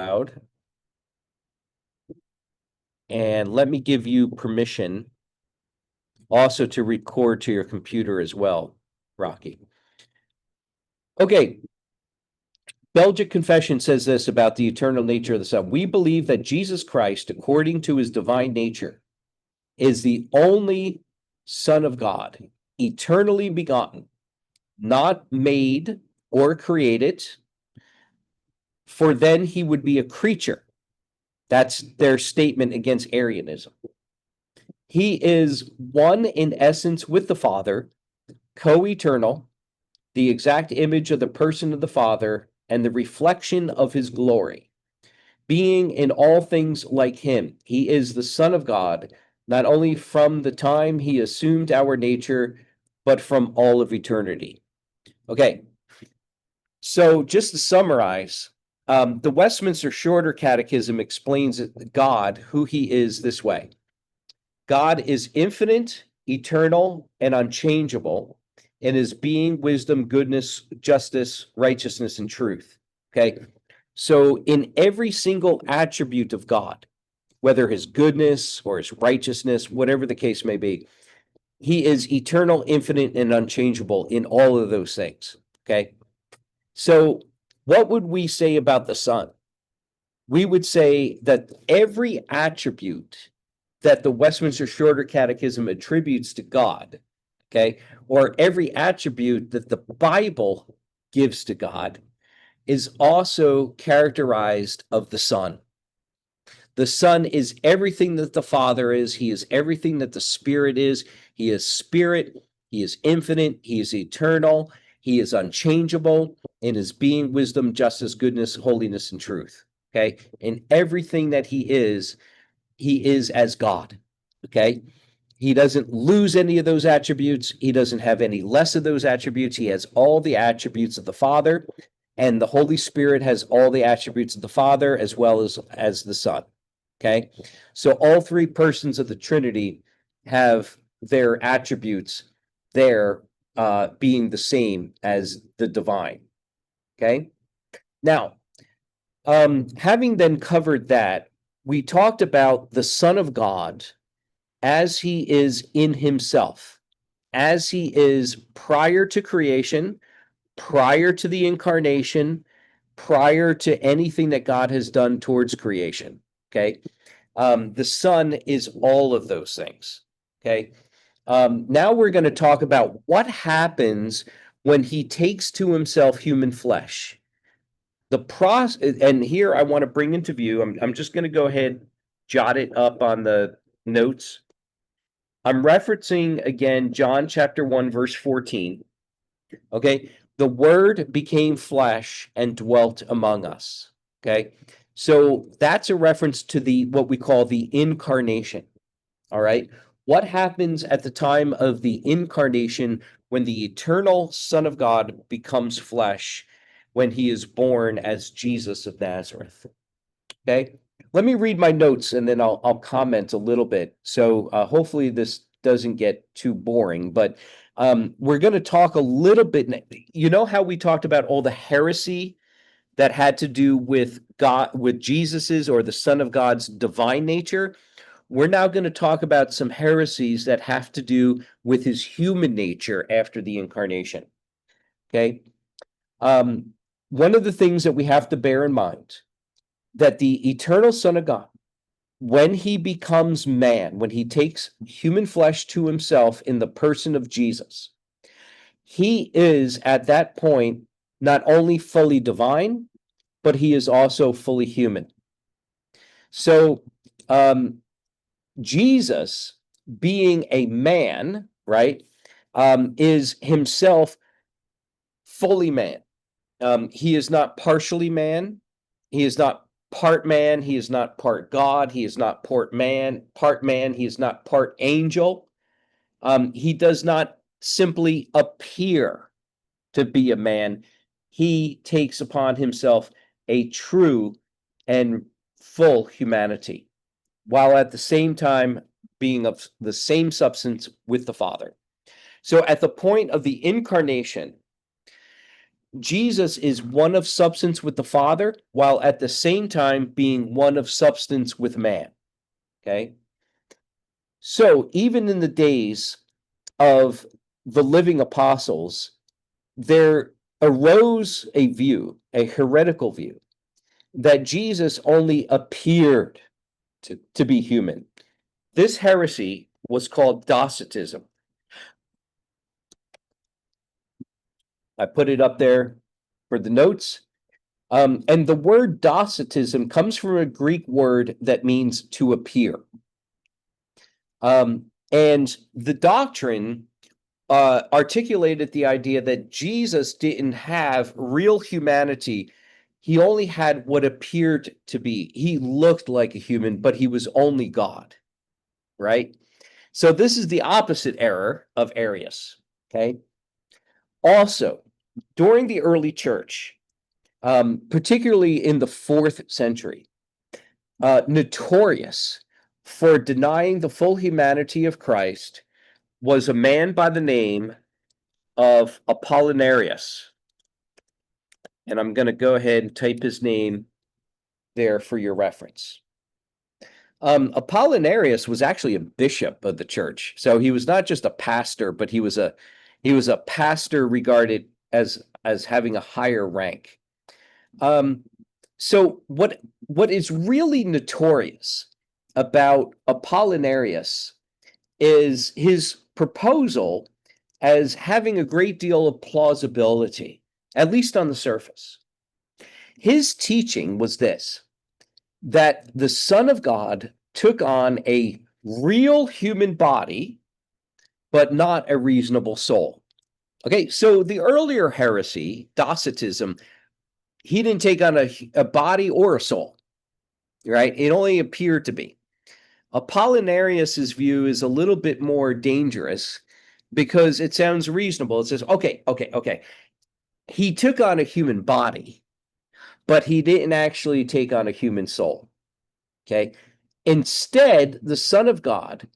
loud. And let me give you permission also to record to your computer as well, Rocky. Okay. Belgic Confession says this about the eternal nature of the Son. We believe that Jesus Christ, according to his divine nature, is the only Son of God, eternally begotten, not made or created, for then he would be a creature. That's their statement against Arianism. He is one in essence with the Father, co-eternal, the exact image of the person of the Father, and the reflection of his glory. Being in all things like him, he is the Son of God, not only from the time he assumed our nature, but from all of eternity. Okay, so just to summarize, the Westminster Shorter Catechism explains God, who he is, this way. God is infinite, eternal, and unchangeable in his being, wisdom, goodness, justice, righteousness, and truth. Okay, so in every single attribute of God, whether his goodness or his righteousness, whatever the case may be, he is eternal, infinite, and unchangeable in all of those things. Okay, so what would we say about the Son? We would say that every attribute that the Westminster Shorter Catechism attributes to God, okay, or every attribute that the Bible gives to God, is also characterized of the Son. The Son is everything that the Father is. He is everything that the Spirit is. He is Spirit. He is infinite. He is eternal. He is unchangeable in his being, wisdom, justice, goodness, holiness, and truth. Okay, in everything that he is as God. Okay, he doesn't lose any of those attributes. He doesn't have any less of those attributes. He has all the attributes of the Father, and the Holy Spirit has all the attributes of the Father as well as the Son. Okay, so all three persons of the Trinity have their attributes there being the same as the divine. Okay, now having then covered that, we talked about the Son of God as he is in himself, as he is prior to creation, prior to the incarnation, prior to anything that God has done towards creation. Okay, the Son is all of those things. Okay, now we're going to talk about what happens when he takes to himself human flesh. The process, and here I want to bring into view, I'm just going to go ahead, jot it up on the notes. I'm referencing again John chapter 1, verse 14. Okay, the Word became flesh and dwelt among us. Okay, so that's a reference to the what we call the incarnation. All right, what happens at the time of the incarnation when the eternal Son of God becomes flesh, when he is born as Jesus of Nazareth? Okay, let me read my notes and then I'll comment a little bit. So hopefully this doesn't get too boring, but we're going to talk a little bit. You know how we talked about all the heresy that had to do with God, with Jesus's or the Son of God's divine nature? We're now going to talk about some heresies that have to do with his human nature after the incarnation. Okay. One of the things that we have to bear in mind, that the eternal Son of God, when he becomes man, when he takes human flesh to himself in the person of Jesus, he is at that point not only fully divine, but he is also fully human. So Jesus, being a man, right, is himself fully man. He is not partially man. He is not part man. He is not part God. He is not part man. He is not part angel. He does not simply appear to be a man. He takes upon himself a true and full humanity, while at the same time being of the same substance with the Father. So at the point of the incarnation, Jesus is one of substance with the Father, while at the same time being one of substance with man. Okay. So even in the days of the living apostles, there arose a view, a heretical view, that Jesus only appeared to be human. This heresy was called Docetism. I put it up there for the notes. And the word Docetism comes from a Greek word that means to appear. And the doctrine articulated the idea that Jesus didn't have real humanity. He only had what appeared to be. He looked like a human, but he was only God, right? So this is the opposite error of Arius, okay? Also, during the early church, particularly in the 4th century, notorious for denying the full humanity of Christ was a man by the name of Apollinarius. And I'm going to go ahead and type his name there for your reference. Apollinarius was actually a bishop of the church. So he was not just a pastor, but he was a pastor regarded as having a higher rank. So what is really notorious about Apollinarius is his proposal as having a great deal of plausibility, at least on the surface. His teaching was this, that the Son of God took on a real human body, but not a reasonable soul. Okay, so the earlier heresy, Docetism, he didn't take on a body or a soul, right? It only appeared to be. Apollinarius's view is a little bit more dangerous because it sounds reasonable. It says, okay. He took on a human body, but he didn't actually take on a human soul. Okay. Instead, the Son of God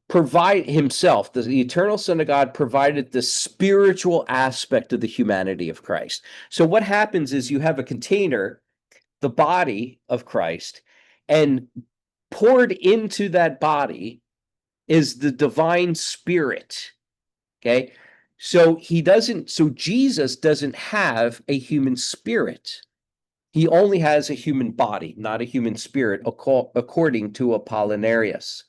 provide himself, the eternal Son of God, provided the spiritual aspect of the humanity of Christ. So what happens is you have a container, the body of Christ, and poured into that body is the divine spirit. Okay. So Jesus doesn't have a human spirit. He only has a human body, not a human spirit, according to Apollinarius.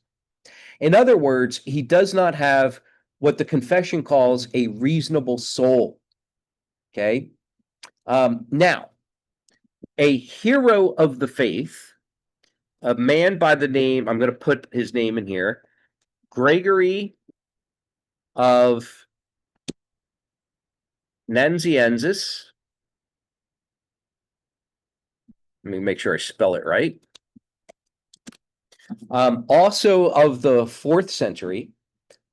In other words, he does not have what the confession calls a reasonable soul. Okay. Now, a hero of the faith, a man by the name, I'm going to put his name in here, Gregory of Nazianzus. Let me make sure I spell it right. Also of the 4th century,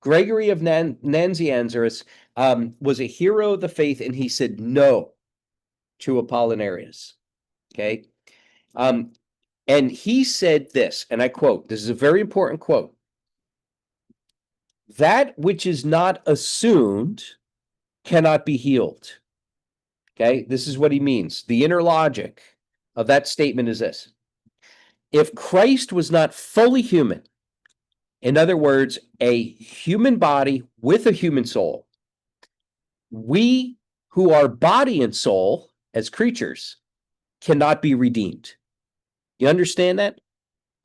Gregory of Nazianzus was a hero of the faith, and he said no to Apollinarius. Okay. And he said this, and I quote, this is a very important quote: that which is not assumed cannot be healed. Okay, this is what he means. The inner logic of that statement is this: if Christ was not fully human, in other words, a human body with a human soul, we who are body and soul as creatures cannot be redeemed. You understand that?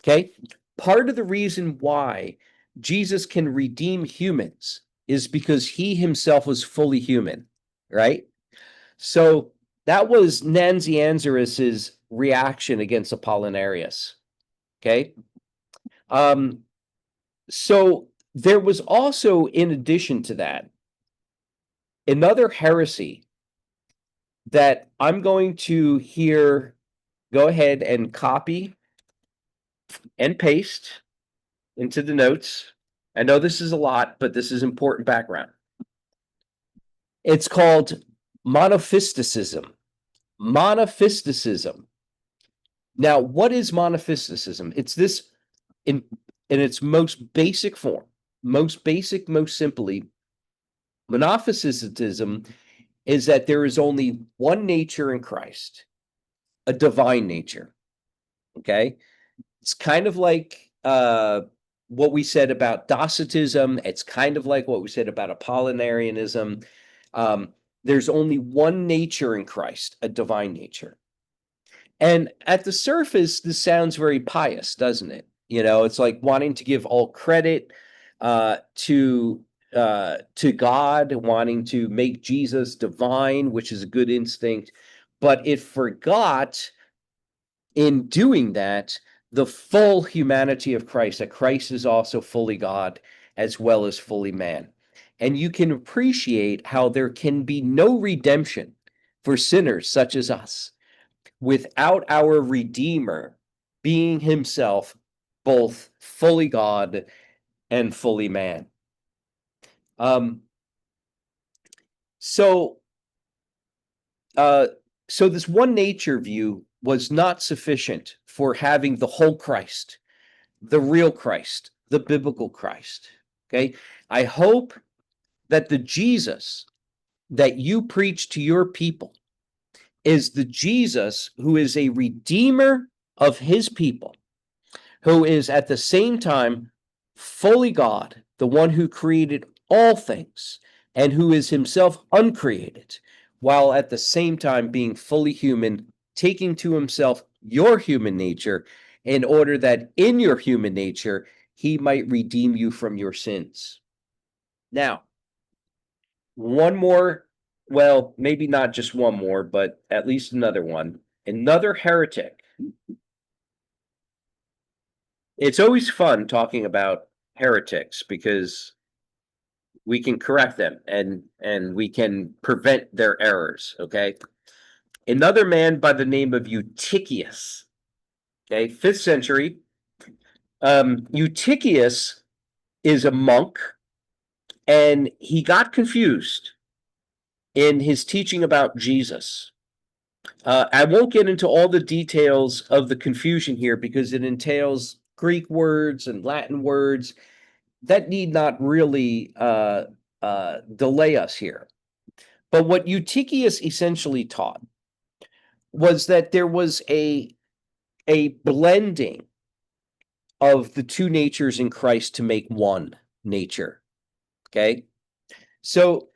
Okay. Part of the reason why Jesus can redeem humans is because he himself was fully human, right? So that was Nazianzus's reaction against Apollinarius. Okay. So there was also, in addition to that, another heresy that I'm going to here go ahead and copy and paste into the notes. I know this is a lot, but this is important background. It's called Monophysitism. Monophysitism. Now, what is Monophysitism? It's this in its most basic form, most simply, Monophysitism is that there is only one nature in Christ, a divine nature. Okay? It's kind of like what we said about Docetism. It's kind of like what we said about Apollinarianism. There's only one nature in Christ, a divine nature. And at the surface, this sounds very pious, doesn't it? You know, it's like wanting to give all credit to God, wanting to make Jesus divine, which is a good instinct. But it forgot in doing that the full humanity of Christ, that Christ is also fully God as well as fully man. And you can appreciate how there can be no redemption for sinners such as us without our Redeemer being himself both fully God and fully man. So this one nature view was not sufficient for having the whole Christ, the real Christ, the biblical Christ. Okay, I hope that the Jesus that you preach to your people is the Jesus who is a redeemer of his people, who is at the same time fully God, the one who created all things, and who is himself uncreated, while at the same time being fully human, taking to himself your human nature in order that in your human nature he might redeem you from your sins. Now, one more, well, maybe not just one more, but at least another one. Another heretic. It's always fun talking about heretics because we can correct them and we can prevent their errors, okay? Another man by the name of Eutyches, okay, 5th century. Eutyches is a monk, and he got confused in his teaching about Jesus. I won't get into all the details of the confusion here because it entails Greek words and Latin words that need not really delay us here. But what Eutyches essentially taught was that there was a blending of the two natures in Christ to make one nature. Okay? So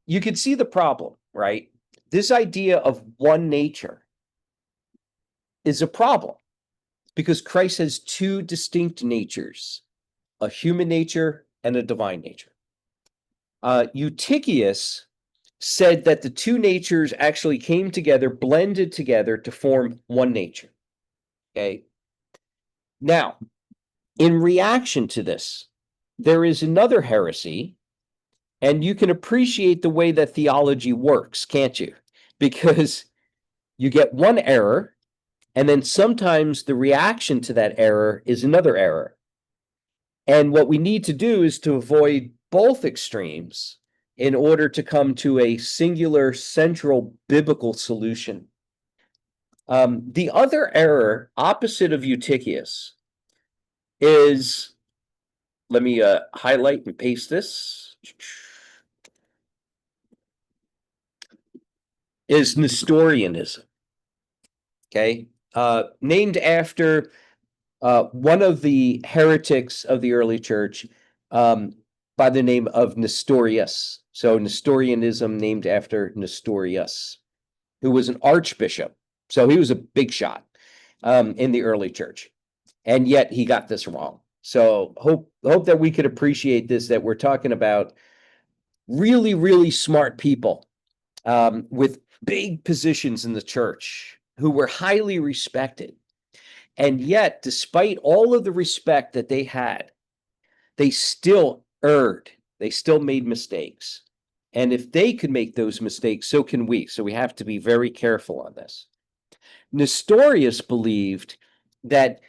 you can see the problem, right? This idea of one nature is a problem because Christ has two distinct natures, a human nature and a divine nature. Eutyches said that the two natures actually came together, blended together to form one nature. Okay. Now, in reaction to this, there is another heresy, and you can appreciate the way that theology works, can't you? Because you get one error, and then sometimes the reaction to that error is another error. And what we need to do is to avoid both extremes in order to come to a singular central biblical solution. The other error opposite of Eutyches is, let me highlight and paste this, is Nestorianism. Okay, named after one of the heretics of the early church by the name of Nestorius. So Nestorianism named after Nestorius, who was an archbishop. So he was a big shot in the early church. And yet he got this wrong. So hope that we could appreciate this, that we're talking about really, really smart people with big positions in the church who were highly respected. And yet, despite all of the respect that they had, they still erred. They still made mistakes. And if they could make those mistakes, so can we. So we have to be very careful on this. Nestorius believed that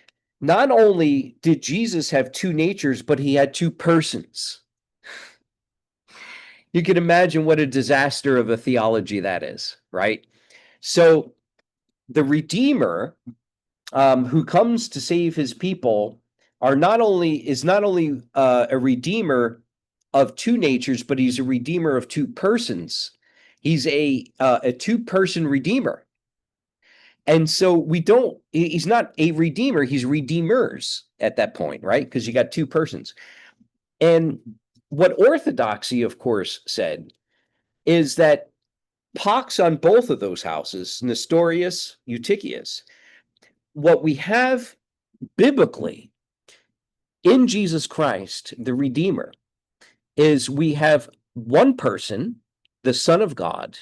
not only did Jesus have two natures, but he had two persons. You can imagine what a disaster of a theology that is, right? So the Redeemer, who comes to save his people, is not only a redeemer of two natures, but he's a redeemer of two persons. He's a two-person redeemer. And so he's not a redeemer, he's redeemers at that point, right? Because you got two persons. And what orthodoxy, of course, said is that pox on both of those houses, Nestorius, Eutyches, what we have biblically in Jesus Christ, the Redeemer, is we have one person, the Son of God,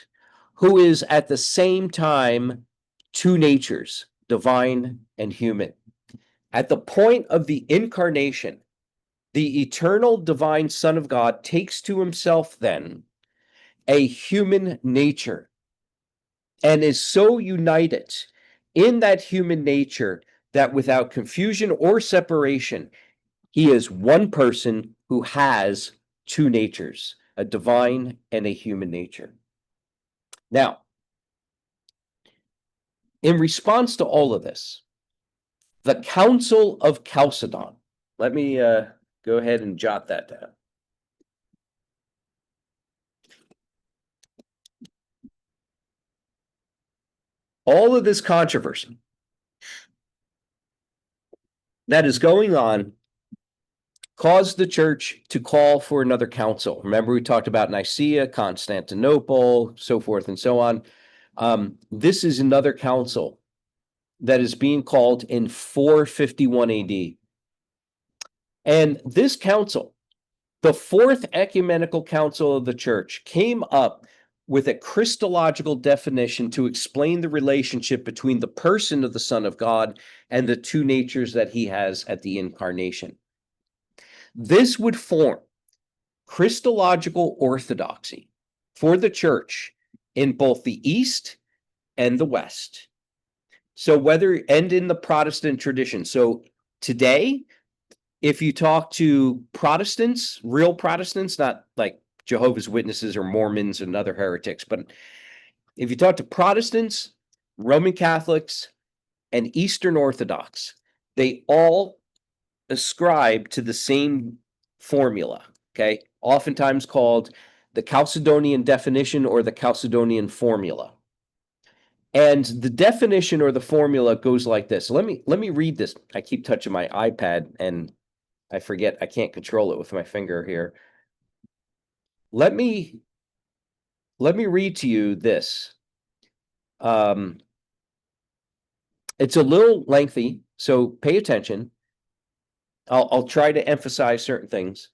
who is at the same time two natures, divine and human. At the point of the incarnation, the eternal divine Son of God takes to himself then a human nature and is so united in that human nature that without confusion or separation, he is one person who has two natures, a divine and a human nature. Now, in response to all of this, the Council of Chalcedon, let me go ahead and jot that down. All of this controversy that is going on caused the church to call for another council. Remember, we talked about Nicaea, Constantinople, so forth and so on. This is another council that is being called in 451 AD. And this council, the Fourth Ecumenical Council of the Church, came up with a Christological definition to explain the relationship between the person of the Son of God and the two natures that he has at the incarnation. This would form Christological orthodoxy for the church in both the East and the West. So and in the Protestant tradition. So today, if you talk to Protestants, real Protestants, not like Jehovah's Witnesses or Mormons and other heretics, but if you talk to Protestants, Roman Catholics, and Eastern Orthodox, they all ascribe to the same formula, okay? Oftentimes called the Chalcedonian definition or the Chalcedonian formula. And the definition or the formula goes like this. Let me read this. I keep touching my iPad and I forget I can't control it with my finger here. Let me read to you this. It's a little lengthy, so pay attention. I'll try to emphasize certain things.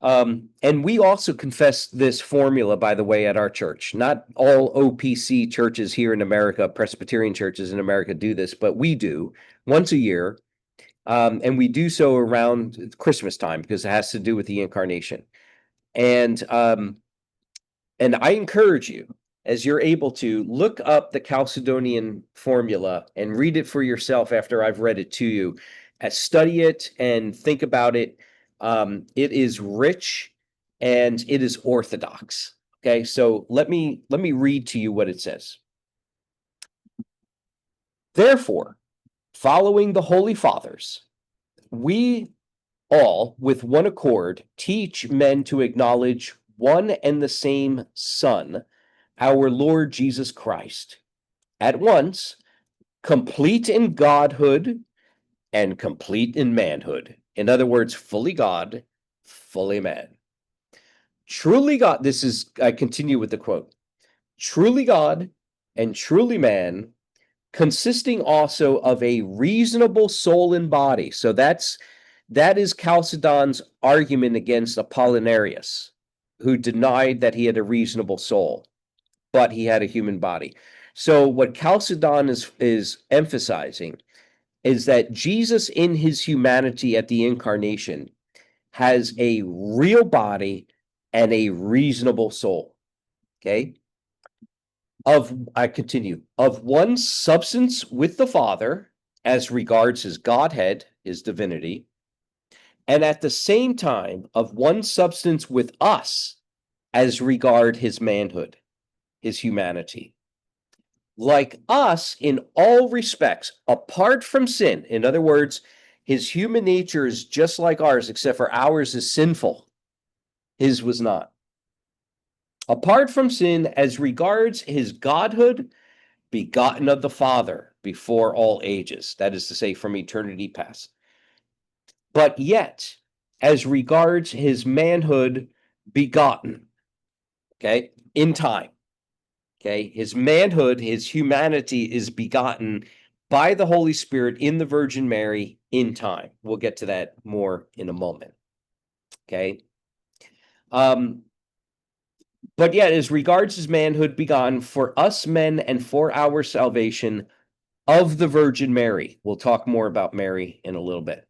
And we also confess this formula, by the way, at our church. Not all OPC churches here in America, Presbyterian churches in America do this, but we do once a year. And we do so around Christmas time because it has to do with the incarnation. And I encourage you, as you're able to, look up the Chalcedonian formula and read it for yourself after I've read it to you. Study it and think about it. It is rich and it is orthodox. Okay, so let me read to you what it says. Therefore, following the Holy Fathers, we all, with one accord, teach men to acknowledge one and the same Son, our Lord Jesus Christ, at once complete in godhood and complete in manhood. In other words, fully God, fully man. Truly God, I continue with the quote, truly God and truly man, consisting also of a reasonable soul and body. So that is Chalcedon's argument against Apollinarius, who denied that he had a reasonable soul, but he had a human body. So what Chalcedon is emphasizing is that Jesus in his humanity at the incarnation has a real body and a reasonable soul. Okay? I continue. Of one substance with the Father, as regards his Godhead, his divinity, and at the same time of one substance with us as regard his manhood, his humanity. Like us in all respects, apart from sin. In other words, his human nature is just like ours, except for ours is sinful. His was not. apart from sin, as regards his godhood, begotten of the Father before all ages, that is to say, from eternity past. But yet, as regards his manhood, begotten, okay, in time. Okay, his manhood, his humanity is begotten by the Holy Spirit in the Virgin Mary in time. We'll get to that more in a moment. Okay. But yet, as regards his manhood, begotten for us men and for our salvation of the Virgin Mary. We'll talk more about Mary in a little bit.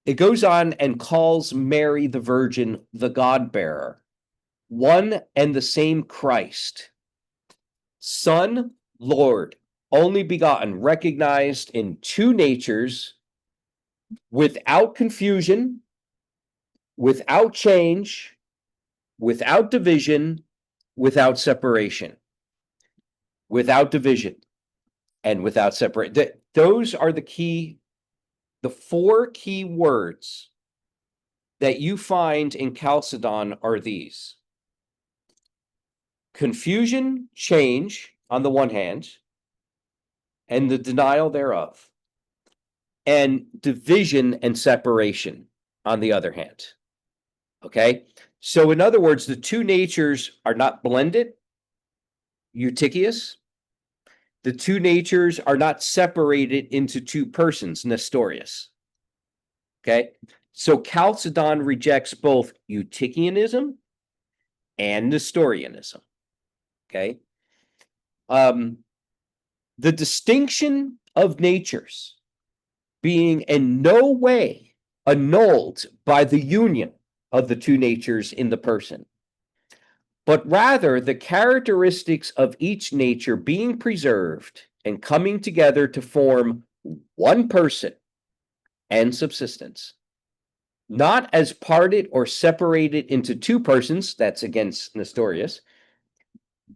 It goes on and calls Mary the Virgin the God-bearer, one and the same Christ, Son, Lord, only begotten, recognized in two natures, without confusion, without change, without division, without separation. Without division and without separation. Those are the four key words that you find in Chalcedon are these: confusion, change on the one hand, and the denial thereof, and division and separation on the other hand. Okay? So in other words, the two natures are not blended, Eutyches. The two natures are not separated into two persons, Nestorius. Okay? So Chalcedon rejects both Eutychianism and Nestorianism. Okay? The distinction of natures being in no way annulled by the union of the two natures in the person, but rather the characteristics of each nature being preserved and coming together to form one person and subsistence, not as parted or separated into two persons, that's against Nestorius,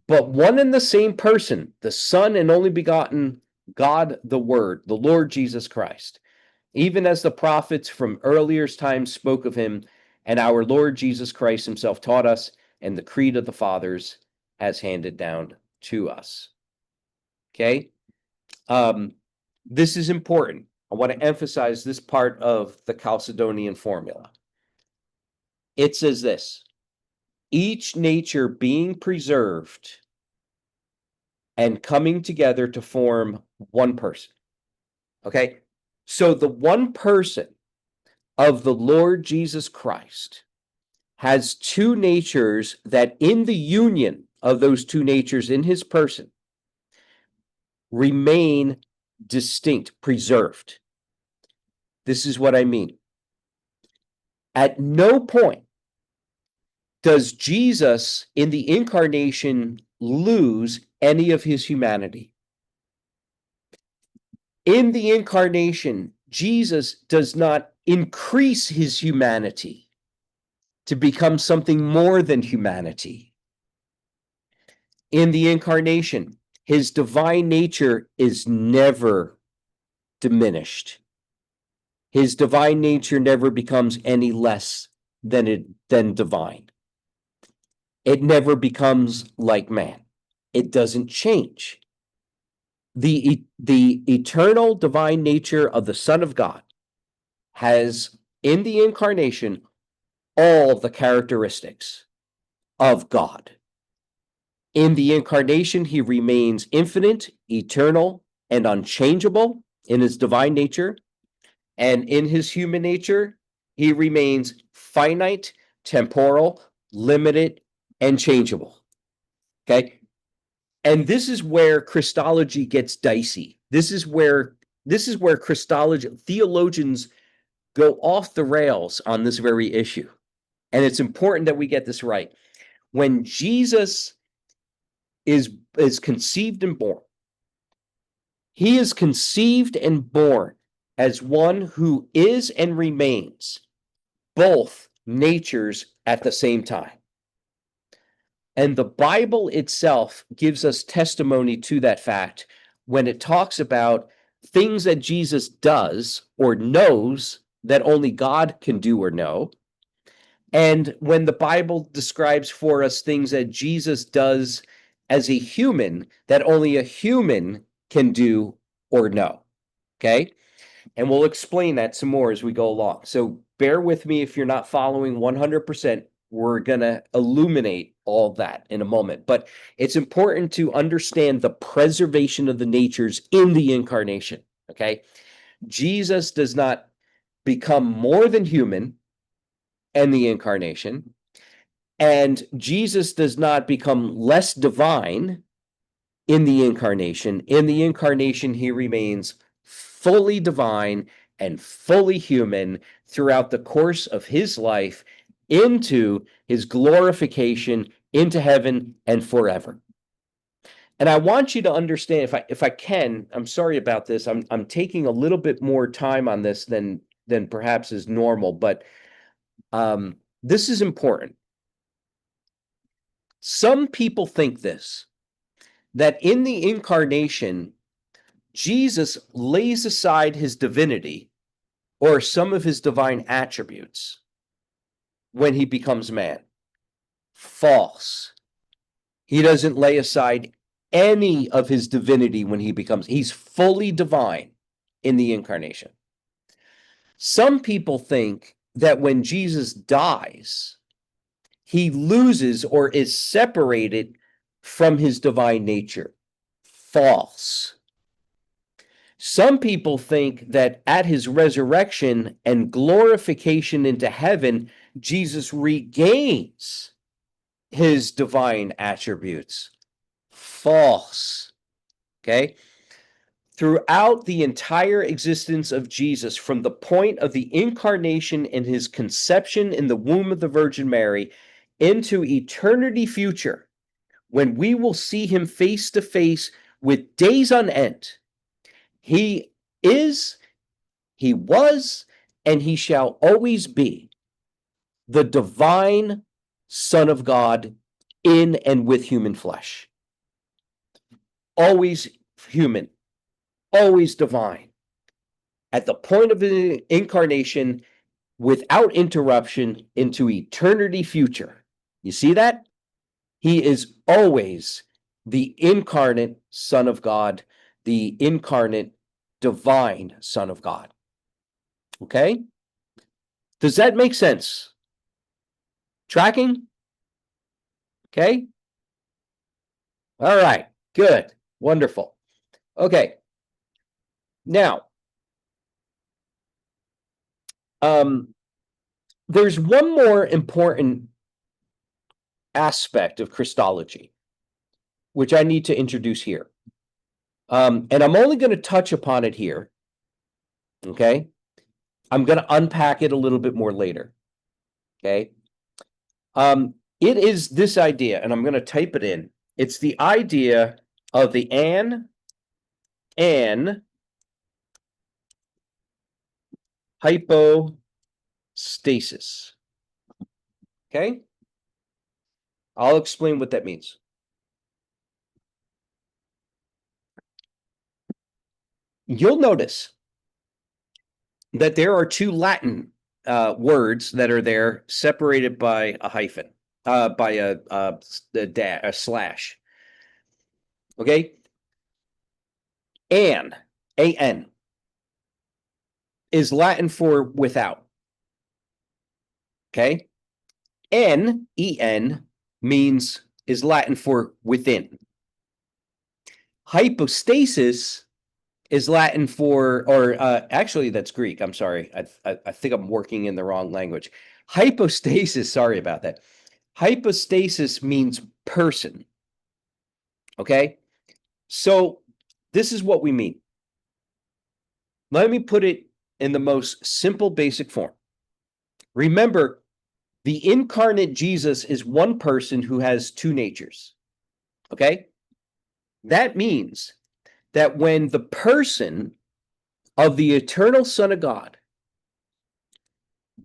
but one and the same person, the Son and only begotten God, the Word, the Lord Jesus Christ, even as the prophets from earlier times spoke of him, and our Lord Jesus Christ himself taught us, and the creed of the fathers has handed down to us. Okay? This is important. I want to emphasize this part of the Chalcedonian formula. It says this: each nature being preserved and coming together to form one person. Okay? So the one person of the Lord Jesus Christ has two natures that in the union of those two natures in his person remain distinct, preserved. This is what I mean. At no point does Jesus in the incarnation lose any of his humanity. In the incarnation, Jesus does not increase his humanity to become something more than humanity. In the incarnation, his divine nature is never diminished. His divine nature never becomes any less than divine. It never becomes like man. It doesn't change. The eternal divine nature of the Son of God has, in the incarnation, all the characteristics of God. In the incarnation, he remains infinite, eternal, and unchangeable in his divine nature. And in his human nature, he remains finite, temporal, limited, and changeable. Okay? And this is where Christology gets dicey. This is where Christology theologians go off the rails on this very issue. And it's important that we get this right. When Jesus is conceived and born, he is conceived and born as one who is and remains both natures at the same time. And the Bible itself gives us testimony to that fact when it talks about things that Jesus does or knows that only God can do or know, And when the Bible describes for us things that Jesus does as a human, that only a human can do or know, okay? And we'll explain that some more as we go along. So bear with me if you're not following 100%. We're going to illuminate all that in a moment. But it's important to understand the preservation of the natures in the incarnation, okay? Jesus does not become more than human in the incarnation, and Jesus does not become less divine in the incarnation. In the incarnation, he remains fully divine and fully human throughout the course of his life into his glorification into heaven and forever. And I want you to understand, if I can, I'm sorry about this. I'm taking a little bit more time on this than perhaps is normal, but this is important. Some people think this, that in the incarnation, Jesus lays aside his divinity or some of his divine attributes when he becomes man. False. He doesn't lay aside any of his divinity when he's fully divine in the incarnation. Some people think that when Jesus dies, he loses or is separated from his divine nature. False. Some people think that at his resurrection and glorification into heaven, Jesus regains his divine attributes. False. Okay? Throughout the entire existence of Jesus, from the point of the incarnation and his conception in the womb of the Virgin Mary into eternity future, when we will see him face to face with days on end, he is, he was, and he shall always be the divine Son of God in and with human flesh. Always human, always divine. At the point of the incarnation, without interruption, into eternity future. You see that? He is always the incarnate Son of God, the incarnate divine Son of God. Okay? Does that make sense? Tracking? Okay? All right. Good. Wonderful. Okay. Now, there's one more important aspect of Christology, which I need to introduce here. And I'm only going to touch upon it here. Okay? I'm going to unpack it a little bit more later. Okay? It is this idea, and I'm going to type it in. It's the idea of the en-hypostasis. Okay? I'll explain what that means. You'll notice that there are two Latin words that are there separated by a hyphen, by a slash. Okay? An, A-N, is Latin for without. Okay? En, E-N, is Latin for within. Hypostasis is Latin for, or actually that's Greek. I'm sorry. I think I'm working in the wrong language. Hypostasis, sorry about that. Hypostasis means person. Okay? So this is what we mean. Let me put it in the most simple, basic form. Remember, the incarnate Jesus is one person who has two natures. Okay? That means that when the person of the eternal Son of God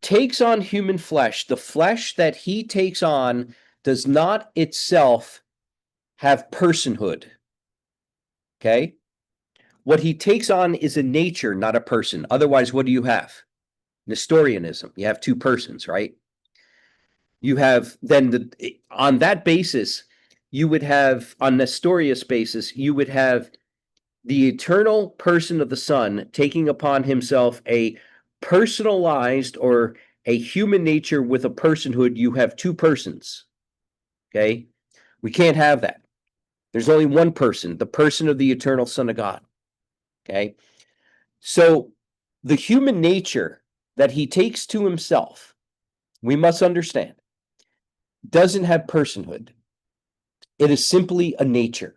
takes on human flesh, the flesh that he takes on does not itself have personhood. Okay? What he takes on is a nature, not a person. Otherwise, what do you have? Nestorianism. You have two persons, right? You have then on that basis, you would have, on Nestorius basis, you would have the eternal person of the Son taking upon himself a personalized or a human nature with a personhood. You have two persons. Okay. We can't have that. There's only one person, the person of the eternal Son of God. Okay. So the human nature that he takes to himself, we must understand, doesn't have personhood. It is simply a nature.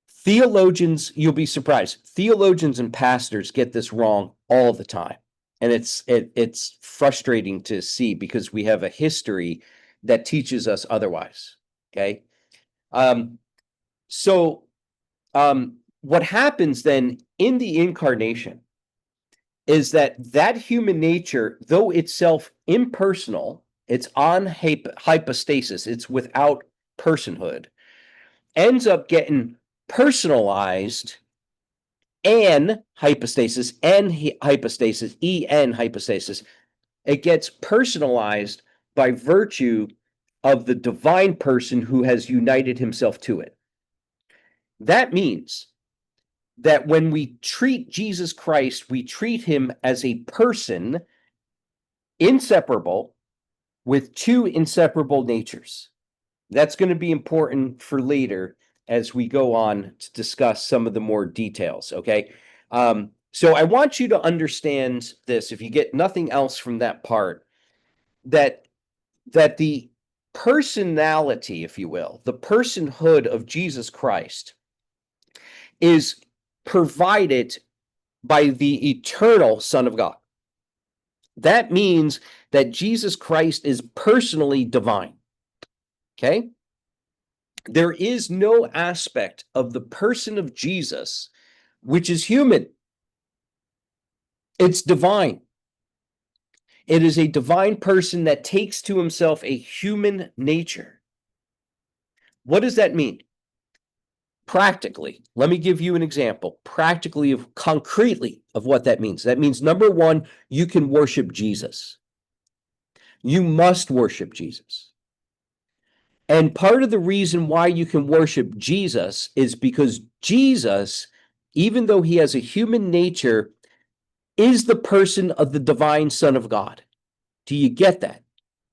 Theologians, you'll be surprised, theologians and pastors get this wrong all the time. And it's frustrating to see because we have a history that teaches us otherwise. Okay. What happens then in the incarnation is that human nature, though itself impersonal, it's on hypostasis, it's without personhood, ends up getting personalized en-hypostasis, en-hypostasis, en-hypostasis. It gets personalized by virtue of the divine person who has united himself to it. That means that when we treat Jesus Christ, we treat him as a person inseparable with two inseparable natures. That's going to be important for later as we go on to discuss some of the more details, okay? So I want you to understand this, if you get nothing else from that part, that the personality, if you will, the personhood of Jesus Christ is provided by the eternal Son of God. That means that Jesus Christ is personally divine. Okay? There is no aspect of the person of Jesus which is human. It's divine. It is a divine person that takes to himself a human nature. What does that mean? Practically, let me give you an example, practically, of concretely of what that means. That means, number one, you can worship Jesus. You must worship Jesus. And part of the reason why you can worship Jesus is because Jesus, even though he has a human nature, is the person of the divine Son of God. Do you get that?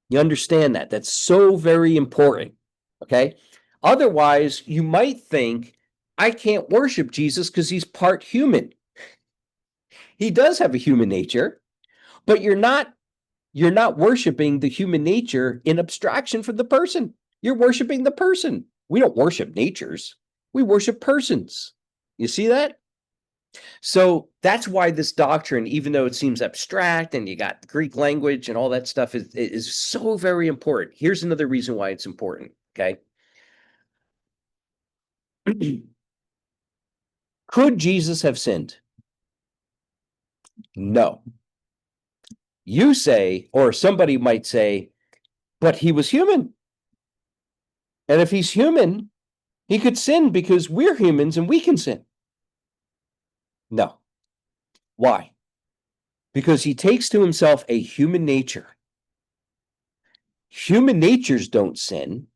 You understand that? That's so very important. Okay. Otherwise, you might think, I can't worship Jesus because he's part human. He does have a human nature, but you're not worshiping the human nature in abstraction from the person. You're worshiping the person. We don't worship natures. We worship persons. You see that? So that's why this doctrine, even though it seems abstract and you got the Greek language and all that stuff, is so very important. Here's another reason why it's important, okay? Could Jesus have sinned? No. You say, or somebody might say, but he was human. And if he's human, he could sin because we're humans and we can sin. No. Why? Because he takes to himself a human nature. Human natures don't sin.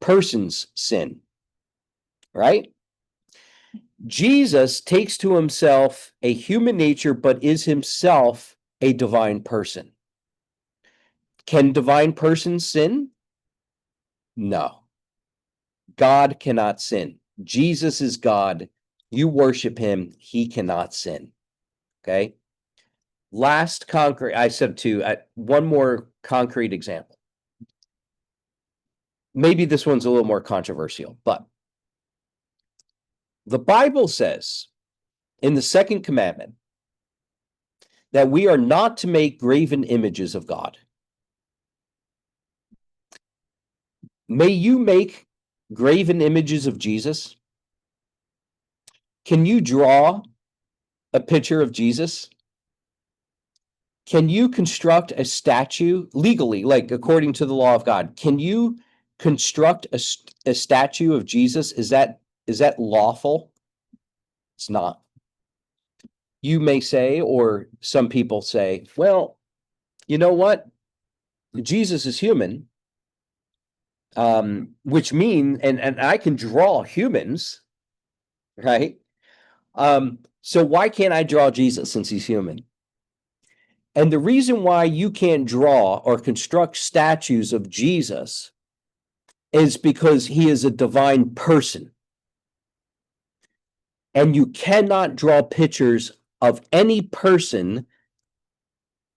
Persons sin. Right? Jesus takes to himself a human nature, but is himself a divine person. Can divine persons sin? No. God cannot sin. Jesus is God. You worship him. He cannot sin. Okay? Last concrete, I said two, one more concrete example. Maybe this one's a little more controversial, but the Bible says in the second commandment that we are not to make graven images of God. May you make graven images of Jesus? Can you draw a picture of Jesus? Can you construct a statue legally, like according to the law of God? Can you construct a statue of Jesus? Is that lawful? It's not. You may say, or some people say, well, you know what? Jesus is human, which mean, and I can draw humans, right? So why can't I draw Jesus since he's human? And the reason why you can't draw or construct statues of Jesus is because he is a divine person. And you cannot draw pictures of any person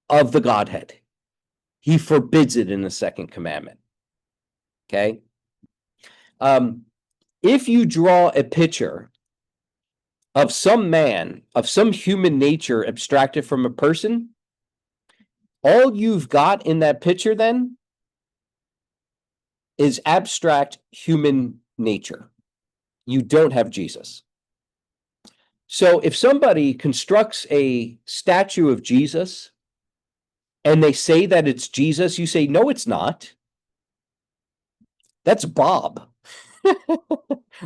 of the Godhead. He forbids it in the second commandment. Okay. If you draw a picture of some man, of some human nature abstracted from a person, all you've got in that picture then is abstract human nature. You don't have Jesus. So if somebody constructs a statue of Jesus and they say that it's Jesus, you say, no, it's not. That's Bob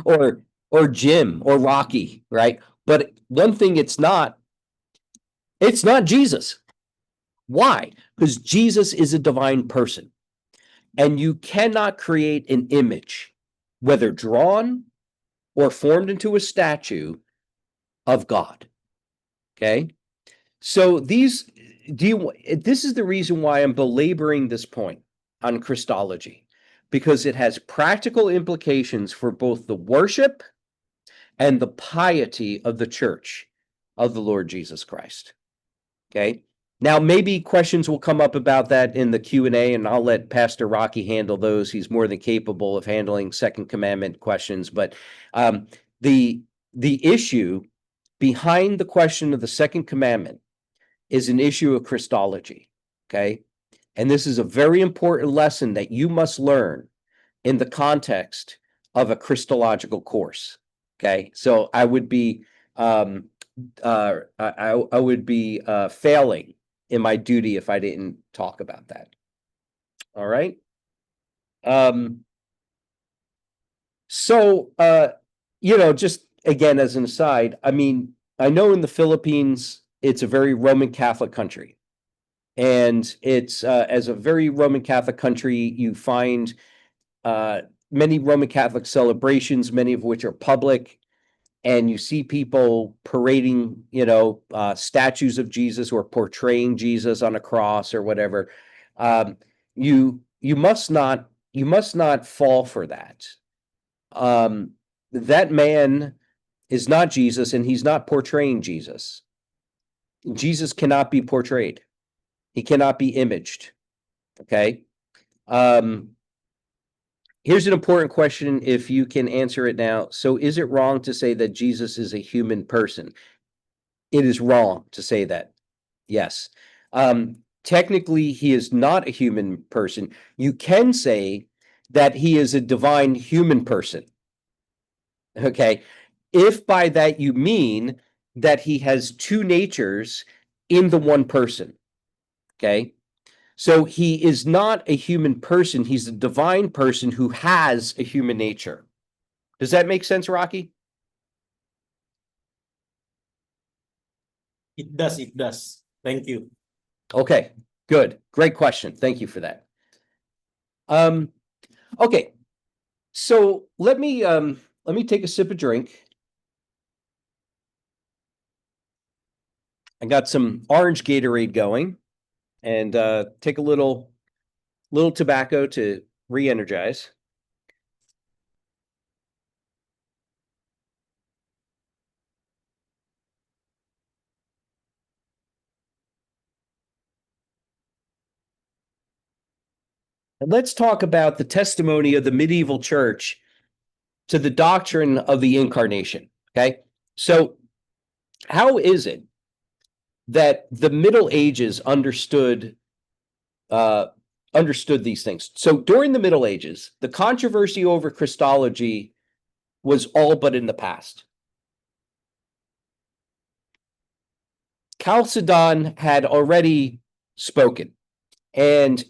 or Jim or Rocky, right? But one thing it's not Jesus. Why? Because Jesus is a divine person. And you cannot create an image, whether drawn or formed into a statue, of God. Okay? So this is the reason why I'm belaboring this point on Christology, because it has practical implications for both the worship and the piety of the church of the Lord Jesus Christ. Okay? Now, maybe questions will come up about that in the Q&A, and I'll let Pastor Rocky handle those. He's more than capable of handling Second Commandment questions. But the issue behind the question of the Second Commandment is an issue of Christology. Okay? And this is a very important lesson that you must learn in the context of a Christological course. Okay? So I would be I would be failing in my duty if I didn't talk about that. All right. So just again as an aside, I mean, I know in the Philippines it's a very Roman Catholic country, and it's as a very Roman Catholic country, you find many Roman Catholic celebrations, many of which are public. And you see people parading, statues of Jesus or portraying Jesus on a cross or whatever. You must not fall for that. That man is not Jesus, and he's not portraying Jesus. Jesus cannot be portrayed. He cannot be imaged. Okay. Here's an important question, if you can answer it now. So is it wrong to say that Jesus is a human person? It is wrong to say that. Yes. Technically, he is not a human person. You can say that he is a divine human person. Okay. If by that you mean that he has two natures in the one person. Okay. So he is not a human person. He's a divine person who has a human nature. Does that make sense, Rocky? It does. Thank you. Okay, good. Great question. Thank you for that. Okay. So let me take a sip of drink. I got some orange Gatorade going, and take a little tobacco to re-energize. And let's talk about the testimony of the medieval church to the doctrine of the incarnation. Okay. So how is it that the Middle Ages understood these things? So during the Middle Ages, the controversy over Christology was all but in the past. Chalcedon had already spoken, and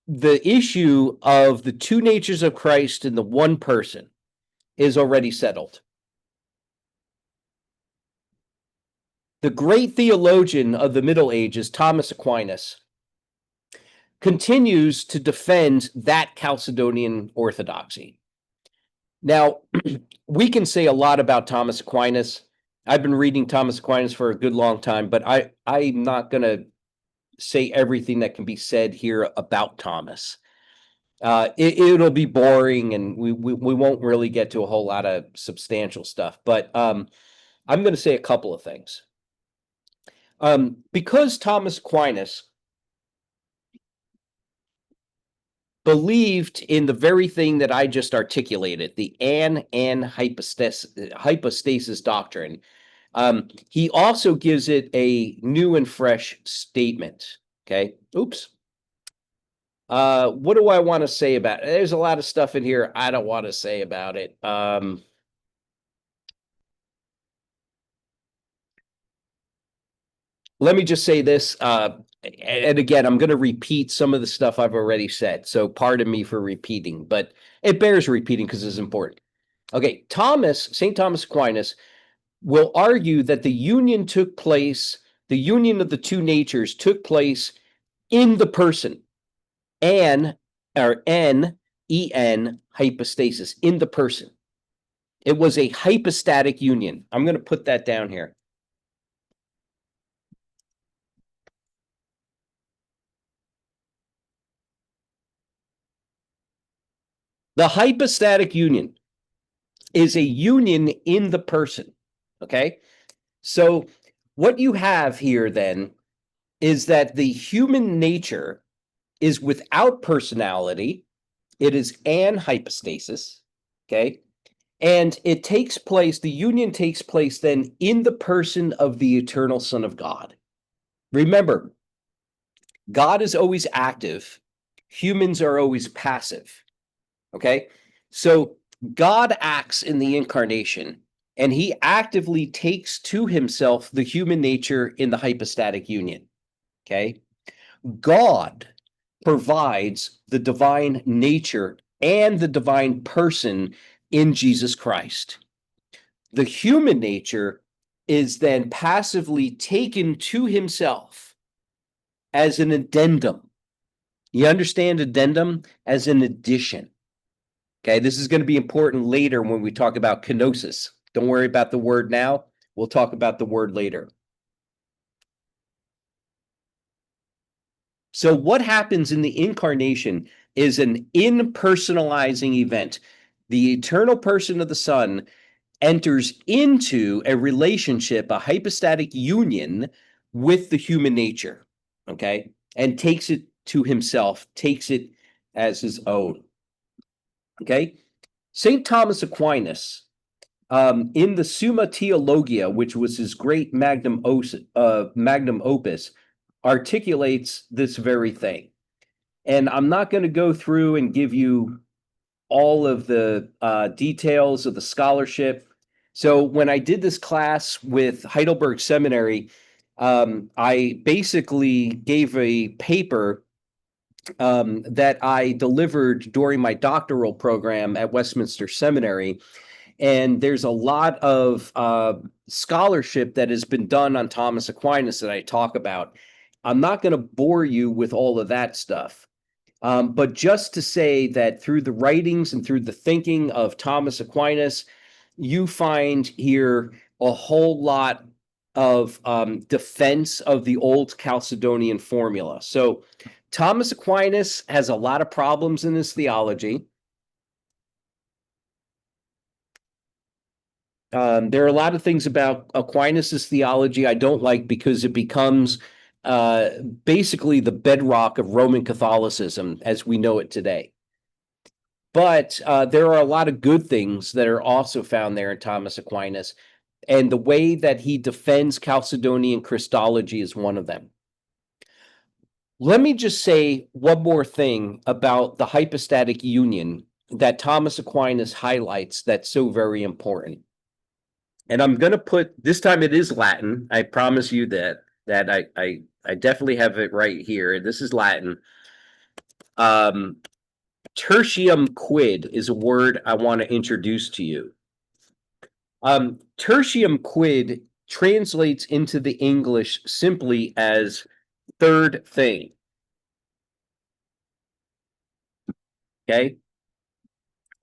the issue of the two natures of Christ in the one person is already settled. The great theologian of the Middle Ages, Thomas Aquinas, continues to defend that Chalcedonian orthodoxy. Now, we can say a lot about Thomas Aquinas. I've been reading Thomas Aquinas for a good long time, but I'm not going to say everything that can be said here about Thomas. It'll be boring, and we won't really get to a whole lot of substantial stuff. But I'm going to say a couple of things. Because Thomas Aquinas believed in the very thing that I just articulated, the en-hypostasis doctrine, he also gives it a new and fresh statement. Okay. Oops. What do I want to say about it? There's a lot of stuff in here I don't want to say about it. Let me just say this, and again, I'm going to repeat some of the stuff I've already said, so pardon me for repeating, but it bears repeating because it's important. Okay, St. Thomas Aquinas will argue that the union of the two natures took place in the person, hypostasis, in the person. It was a hypostatic union. I'm going to put that down here. The hypostatic union is a union in the person, okay? So what you have here then is that the human nature is without personality. It is en-hypostasis, okay? And it takes place, the union takes place then in the person of the eternal Son of God. Remember, God is always active. Humans are always passive. Okay, so God acts in the incarnation, and he actively takes to himself the human nature in the hypostatic union. Okay, God provides the divine nature and the divine person in Jesus Christ. The human nature is then passively taken to himself as an addendum. You understand addendum? As an addition. Okay, this is going to be important later when we talk about kenosis. Don't worry about the word now. We'll talk about the word later. So what happens in the incarnation is an impersonalizing event. The eternal person of the Son enters into a relationship, a hypostatic union with the human nature, okay, and takes it to himself, takes it as his own. Okay, St. Thomas Aquinas, in the Summa Theologia, which was his great magnum opus, articulates this very thing. And I'm not going to go through and give you all of the details of the scholarship. So when I did this class with Heidelberg Seminary, I basically gave a paper that I delivered during my doctoral program at Westminster Seminary. And there's a lot of scholarship that has been done on Thomas Aquinas that I talk about. I'm not going to bore you with all of that stuff. But just to say that through the writings and through the thinking of Thomas Aquinas, you find here a whole lot of defense of the old Chalcedonian formula. So Thomas Aquinas has a lot of problems in his theology. There are a lot of things about Aquinas's theology I don't like because it becomes basically the bedrock of Roman Catholicism as we know it today. But there are a lot of good things that are also found there in Thomas Aquinas, and the way that he defends Chalcedonian Christology is one of them. Let me just say one more thing about the hypostatic union that Thomas Aquinas highlights that's so very important. And I'm going to put, this time it is Latin. I promise you that I definitely have it right here. This is Latin. Tertium quid is a word I want to introduce to you. Tertium quid translates into the English simply as third thing. Okay.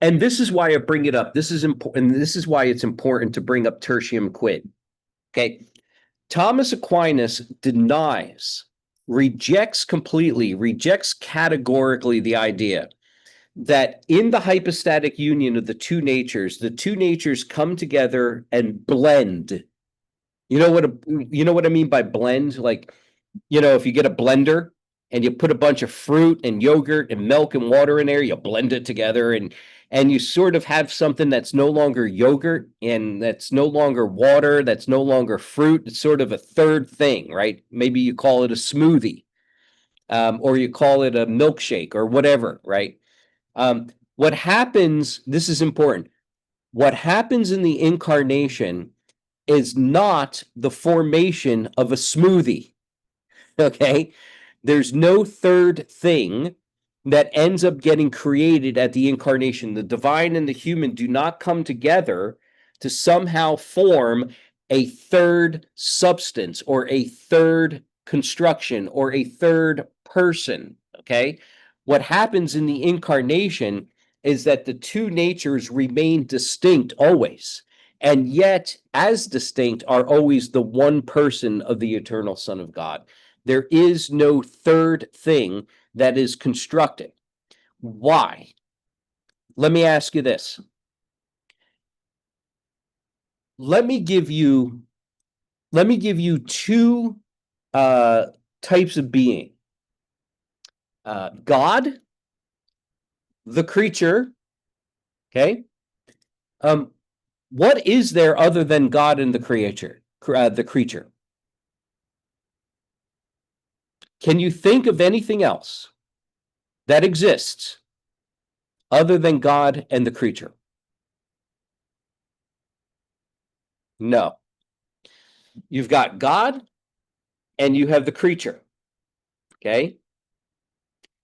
And this is why I bring it up. This is important. This is why it's important to bring up tertium quid. Okay. Thomas Aquinas rejects categorically the idea that in the hypostatic union of the two natures come together and blend. You know what I mean by blend? Like, if you get a blender and you put a bunch of fruit and yogurt and milk and water in there, you blend it together and you sort of have something that's no longer yogurt and that's no longer water, that's no longer fruit. It's sort of a third thing, right? Maybe you call it a smoothie, or you call it a milkshake or whatever, right? What happens, this is important, what happens in the incarnation is not the formation of a smoothie, okay? There's no third thing that ends up getting created at the incarnation. The divine and the human do not come together to somehow form a third substance or a third construction or a third person, okay? What happens in the incarnation is that the two natures remain distinct always, and yet as distinct are always the one person of the eternal Son of God. There is no third thing that is constructed. Why? Let me ask you this. Let me give you two types of being. God, the creature, okay? What is there other than God and the creature? The creature. Can you think of anything else that exists other than God and the creature? No. You've got God and you have the creature. Okay?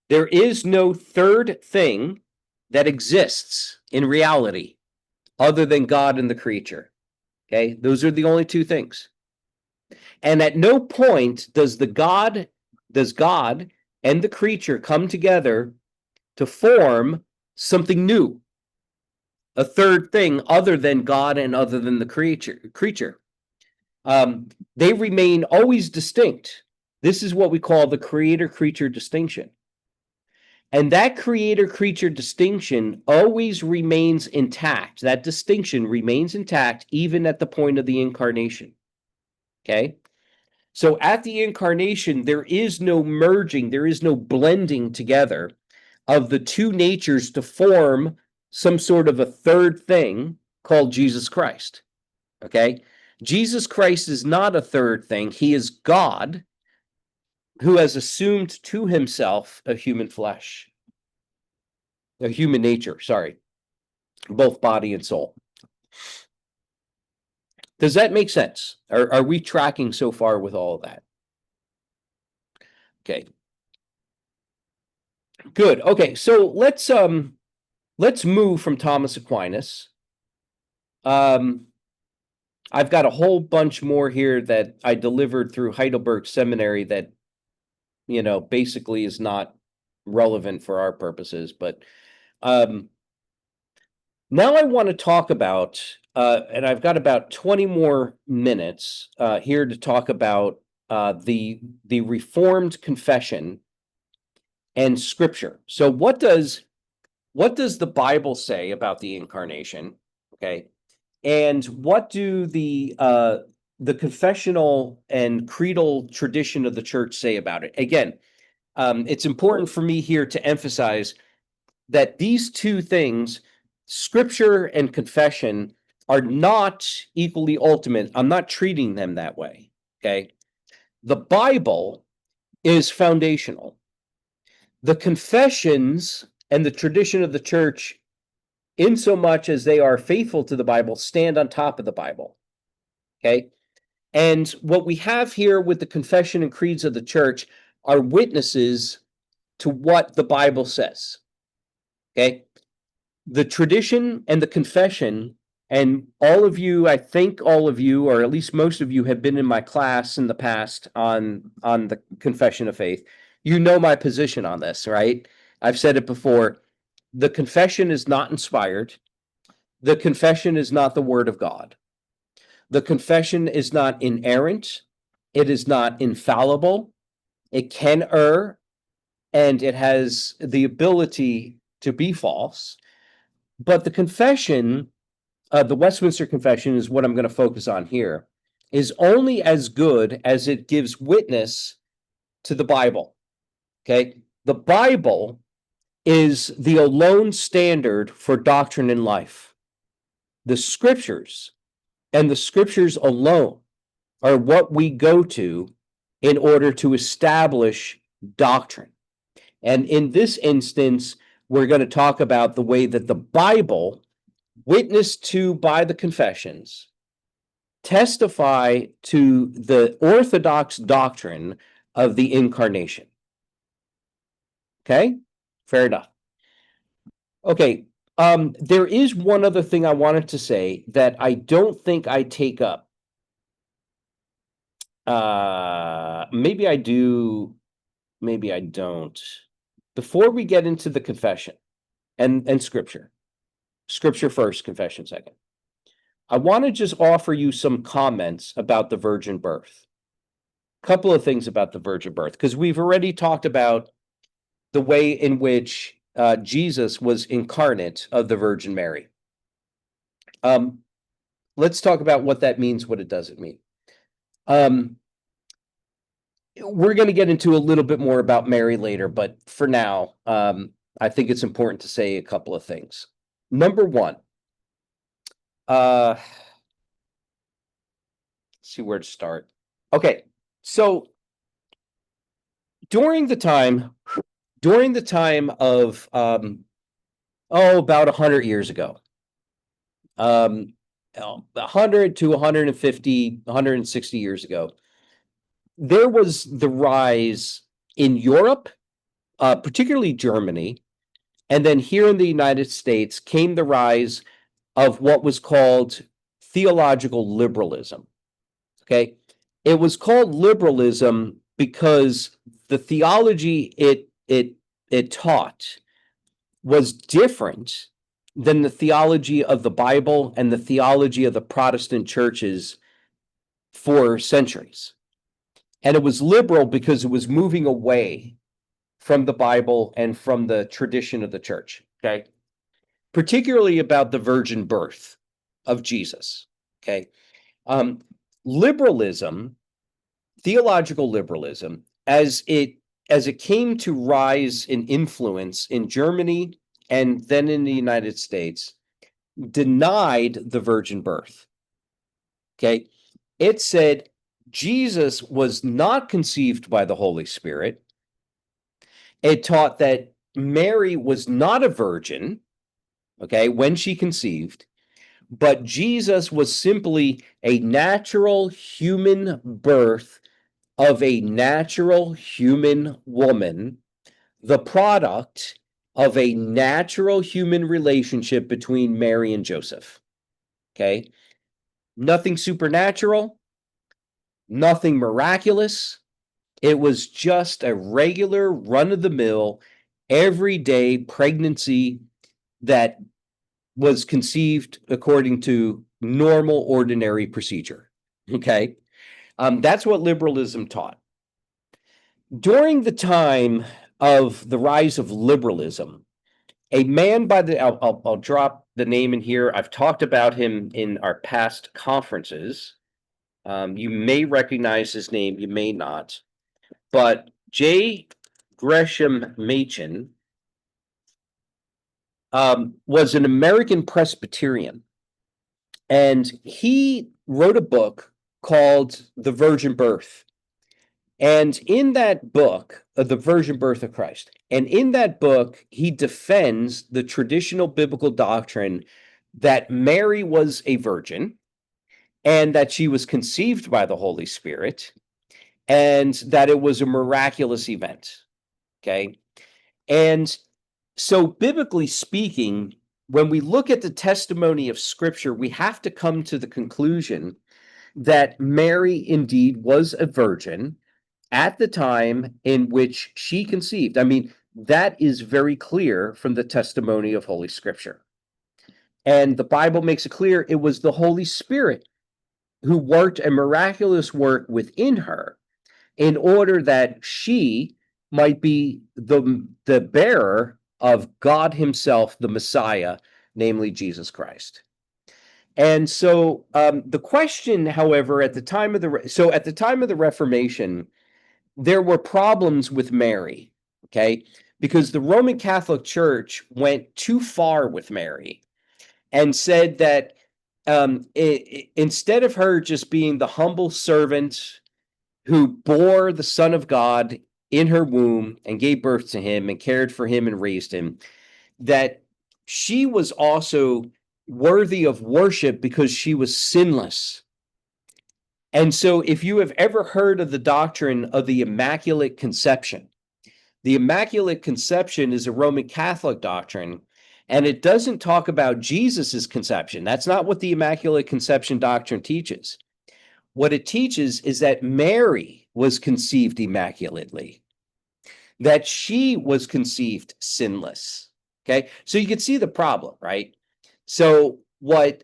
There is no third thing that exists in reality other than God and the creature. Okay? Those are the only two things. And at no point does God and the creature come together to form something new, a third thing other than God and other than the creature. They remain always distinct. This is what we call the creator-creature distinction. And that creator-creature distinction always remains intact. That distinction remains intact even at the point of the incarnation. Okay? So at the incarnation, there is no merging, there is no blending together of the two natures to form some sort of a third thing called Jesus Christ. Okay? Jesus Christ is not a third thing. He is God who has assumed to himself a human nature, both body and soul. Does that make sense? Are we tracking so far with all of that? Okay. Good. Okay, so let's move from Thomas Aquinas. I've got a whole bunch more here that I delivered through Heidelberg Seminary that, basically is not relevant for our purposes. But now I want to talk about, and I've got about 20 more minutes here to talk about the Reformed confession and Scripture. So what does the Bible say about the incarnation? Okay. And what do the confessional and creedal tradition of the church say about it? Again, it's important for me here to emphasize that these two things, Scripture and confession, are not equally ultimate. I'm not treating them that way. Okay. The Bible is foundational. The confessions and the tradition of the church, in so much as they are faithful to the Bible, stand on top of the Bible. Okay? And what we have here with the confession and creeds of the church are witnesses to what the Bible says. Okay? The tradition and the confession, and all of you, I think all of you, or at least most of you, have been in my class in the past on the confession of faith. You know my position on this, right? I've said it before. The confession is not inspired. The confession is not the word of God. The confession is not inerrant. It is not infallible. It can err, and it has the ability to be false. But the confession, the Westminster Confession is what I'm going to focus on here, is only as good as it gives witness to the Bible. Okay? The Bible is the alone standard for doctrine in life. The scriptures and the scriptures alone are what we go to in order to establish doctrine. And in this instance, we're going to talk about the way that the Bible, witnessed to by the confessions, testify to the orthodox doctrine of the incarnation. Okay? Fair enough. Okay. There is one other thing I wanted to say that I don't think I take up. Maybe I do, maybe I don't. Before we get into the confession and scripture first, confession second, I want to just offer you some comments about the virgin birth. A couple of things about the virgin birth, because we've already talked about the way in which Jesus was incarnate of the Virgin Mary. Let's talk about what that means, what it doesn't mean. We're going to get into a little bit more about Mary later, but for now, I think it's important to say a couple of things. Number one, let's see where to start. Okay, so during the time of about 100 years ago, 100 to 150, 160 years ago, there was the rise in Europe, particularly Germany, and then here in the United States came the rise of what was called theological liberalism. Okay, it was called liberalism because the theology it taught was different than the theology of the Bible and the theology of the Protestant churches for centuries. And it was liberal because it was moving away from the Bible and from the tradition of the church, okay? Particularly about the virgin birth of Jesus, okay? Liberalism, theological liberalism, as it came to rise in influence in Germany and then in the United States, denied the virgin birth, okay? It said Jesus was not conceived by the Holy Spirit. It taught that Mary was not a virgin, okay, when she conceived, but Jesus was simply a natural human birth of a natural human woman, the product of a natural human relationship between Mary and Joseph. Okay? Nothing supernatural, nothing miraculous. It was just a regular run-of-the-mill, everyday pregnancy that was conceived according to normal, ordinary procedure. Okay? That's what liberalism taught. During the time of the rise of liberalism, a man by the, I'll drop the name in here. I've talked about him in our past conferences. You may recognize his name, you may not. But Gresham Machen was an American Presbyterian, and he wrote a book called The Virgin Birth. And in that book, The Virgin Birth of Christ, and in that book, he defends the traditional biblical doctrine that Mary was a virgin and that she was conceived by the Holy Spirit and that it was a miraculous event. Okay. And so, biblically speaking, when we look at the testimony of Scripture, we have to come to the conclusion that Mary indeed was a virgin at the time in which she conceived. I mean, That is very clear from the testimony of Holy Scripture. And the Bible makes it clear it was the Holy Spirit who worked a miraculous work within her in order that she might be the bearer of God himself, the Messiah, namely Jesus Christ. And so the question, however, at the time of the Reformation, there were problems with Mary, okay? Because the Roman Catholic Church went too far with Mary and said that instead of her just being the humble servant who bore the Son of God in her womb and gave birth to him and cared for him and raised him, that she was also worthy of worship because she was sinless. And so if you have ever heard of the doctrine of the Immaculate Conception, the Immaculate Conception is a Roman Catholic doctrine, and it doesn't talk about Jesus's conception. That's not what the Immaculate Conception doctrine teaches. What it teaches is that Mary was conceived immaculately, that she was conceived sinless. Okay, so you can see the problem, right? So what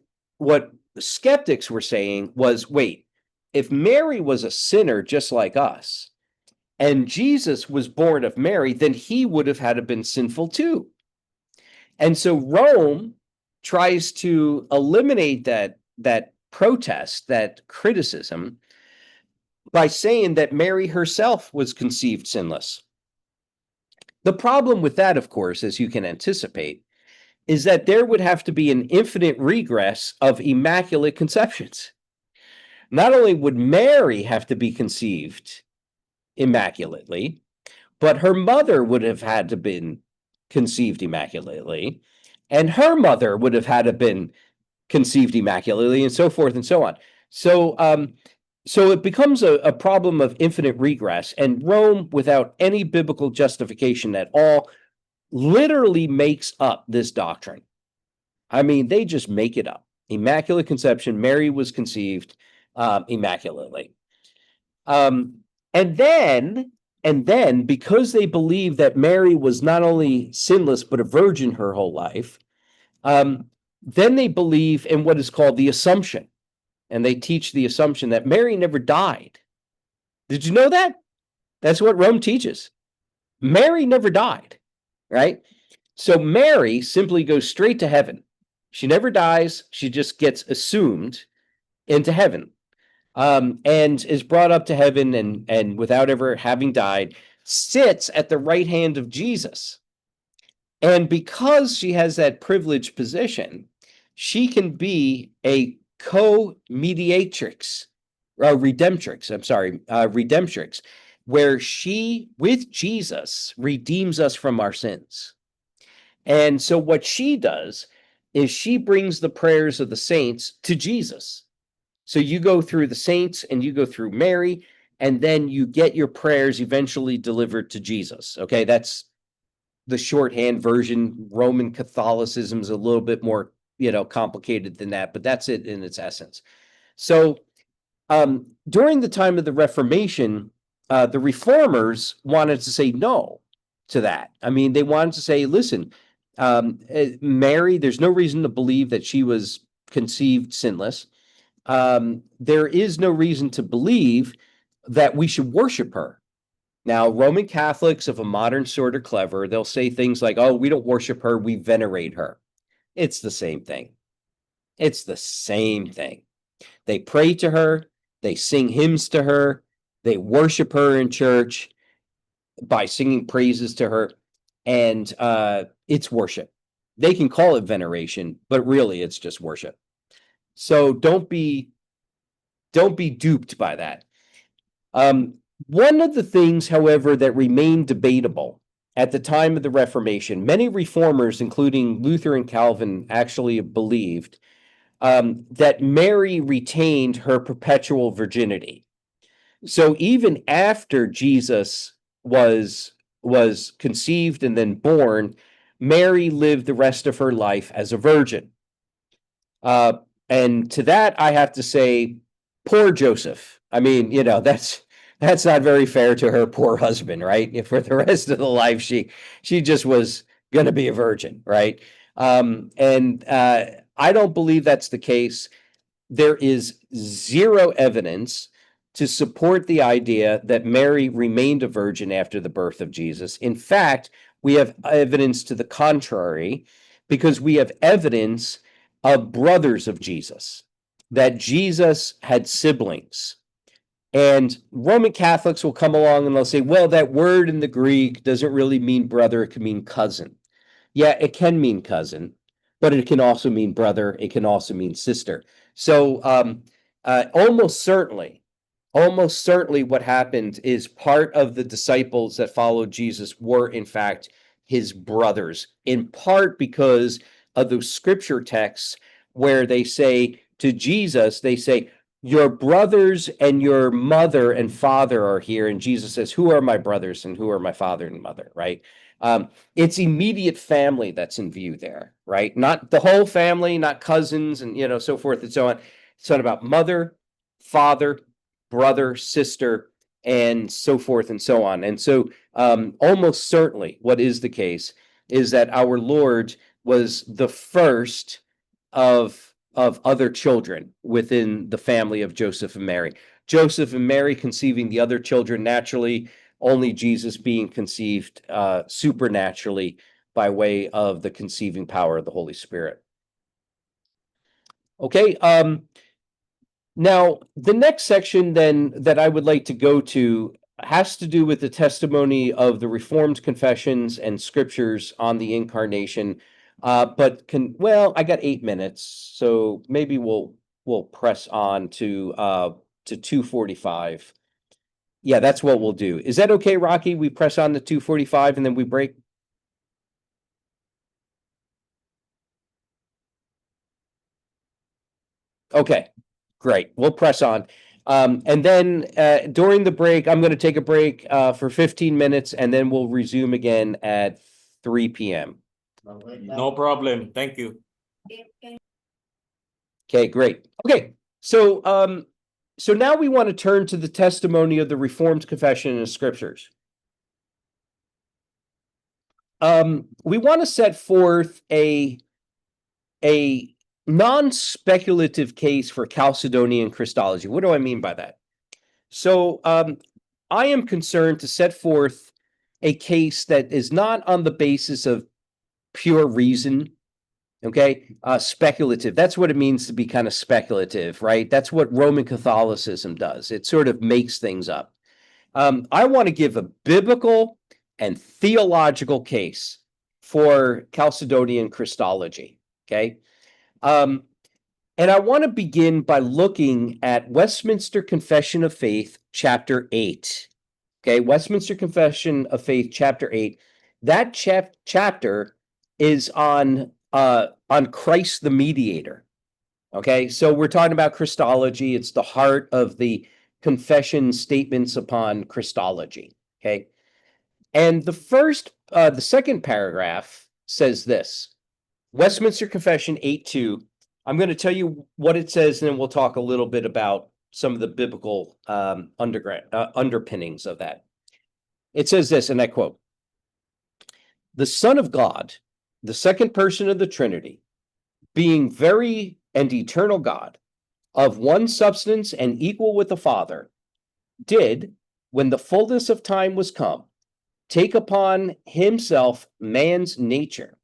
skeptics were saying was, wait, if Mary was a sinner just like us, and Jesus was born of Mary, then he would have had to been sinful too. And so Rome tries to eliminate that protest, that criticism, by saying that Mary herself was conceived sinless. The problem with that, of course, as you can anticipate, is that there would have to be an infinite regress of immaculate conceptions. Not only would Mary have to be conceived immaculately, but her mother would have had to been conceived immaculately, and her mother would have had to been conceived immaculately, and so forth and so on. So it becomes a problem of infinite regress, and Rome, without any biblical justification at all, literally makes up this doctrine. I mean, they just make it up. Immaculate conception, Mary was conceived immaculately. And then, because they believe that Mary was not only sinless, but a virgin her whole life, then they believe in what is called the Assumption. And they teach the assumption that Mary never died. Did you know that? That's what Rome teaches. Mary never died, right? So Mary simply goes straight to heaven. She never dies. She just gets assumed into heaven. And is brought up to heaven and without ever having died, sits at the right hand of Jesus. And because she has that privileged position, she can be a co-mediatrix, redemptrix, where she, with Jesus, redeems us from our sins. And so what she does is she brings the prayers of the saints to Jesus. So you go through the saints and you go through Mary, and then you get your prayers eventually delivered to Jesus. Okay, that's the shorthand version. Roman Catholicism is a little bit more, complicated than that, but that's it in its essence. So during the time of the Reformation, the reformers wanted to say no to that. I mean, they wanted to say, listen, Mary, there's no reason to believe that she was conceived sinless. There is no reason to believe that we should worship her. Now, Roman Catholics of a modern sort are clever. They'll say things like, oh, we don't worship her, we venerate her. It's the same thing. It's the same thing. They pray to her, they sing hymns to her, they worship her in church by singing praises to her, and it's worship. They can call it veneration, but really it's just worship. So don't be duped by that. One of the things, however, that remained debatable at the time of the Reformation, many reformers, including Luther and Calvin, actually believed that Mary retained her perpetual virginity. So even after Jesus was conceived and then born, Mary lived the rest of her life as a virgin. And to that, I have to say, poor Joseph. I mean, that's not very fair to her poor husband, right? If for the rest of the life she just was going to be a virgin, right? And I don't believe that's the case. There is zero evidence to support the idea that Mary remained a virgin after the birth of Jesus. In fact, we have evidence to the contrary, because we have evidence of brothers of Jesus, that Jesus had siblings. And Roman Catholics will come along and they'll say, well, that word in the Greek doesn't really mean brother, it can mean cousin. Yeah, it can mean cousin, but it can also mean brother, it can also mean sister. So almost certainly what happened is part of the disciples that followed Jesus were in fact his brothers, in part because of those scripture texts where they say to Jesus, they say, your brothers and your mother and father are here. And Jesus says, who are my brothers and who are my father and mother, right? It's immediate family that's in view there, right? Not the whole family, not cousins and so forth and so on. It's not about mother, father, brother, sister, and so forth and so on. And so almost certainly what is the case is that our Lord was the first of other children within the family of Joseph and Mary. Joseph and Mary conceiving the other children naturally, only Jesus being conceived supernaturally by way of the conceiving power of the Holy Spirit. Okay, now the next section then that I would like to go to has to do with the testimony of the Reformed confessions and scriptures on the incarnation. But I got 8 minutes, so maybe we'll press on to 245. Yeah, that's what we'll do. Is that okay, Rocky? We press on to 245 and then we break? Okay, great. We'll press on. And then during the break, I'm going to take a break for 15 minutes and then we'll resume again at 3 p.m. No problem. Thank you. Okay, great. Okay, so now we want to turn to the testimony of the Reformed confession and scriptures. We want to set forth a non-speculative case for Chalcedonian Christology. What do I mean by that? So I am concerned to set forth a case that is not on the basis of pure reason, okay? Speculative. That's what it means to be kind of speculative, right? That's what Roman Catholicism does. It sort of makes things up. I want to give a biblical and theological case for Chalcedonian Christology, okay? And I want to begin by looking at Westminster Confession of Faith, chapter 8. Okay, Westminster Confession of Faith, chapter 8. That chapter is on Christ the mediator. Okay, so we're talking about Christology. It's the heart of the confession statements upon Christology. Okay, and the second paragraph says this: Westminster Confession 8:2. I'm going to tell you what it says, and then we'll talk a little bit about some of the biblical underpinnings of that. It says this, and I quote, "The Son of God, the second person of the Trinity, being very and eternal God, of one substance and equal with the Father, did, when the fullness of time was come, take upon himself man's nature,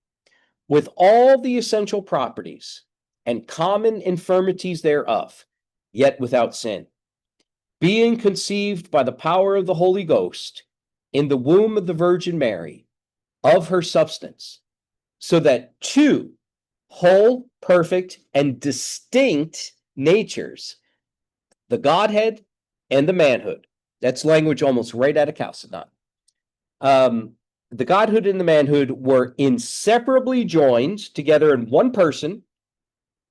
with all the essential properties and common infirmities thereof, yet without sin, being conceived by the power of the Holy Ghost in the womb of the Virgin Mary, of her substance, so that two whole, perfect, and distinct natures, the Godhead and the manhood," that's language almost right out of Chalcedon, the Godhood and the manhood were inseparably joined together in one person,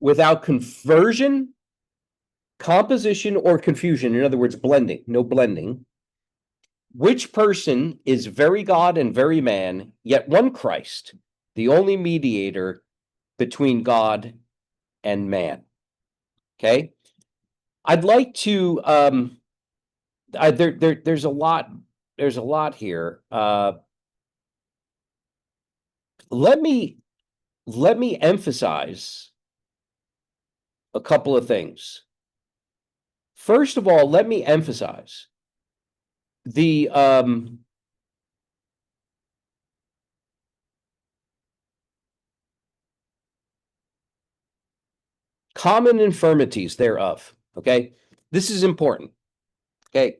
without conversion, composition, or confusion. In other words, blending, no blending. Which person is very God and very man, yet one Christ, the only mediator between God and man. Okay? I'd like to there's a lot. There's a lot here. Let me emphasize a couple of things. First of all, let me emphasize the common infirmities thereof. Okay, this is important. Okay,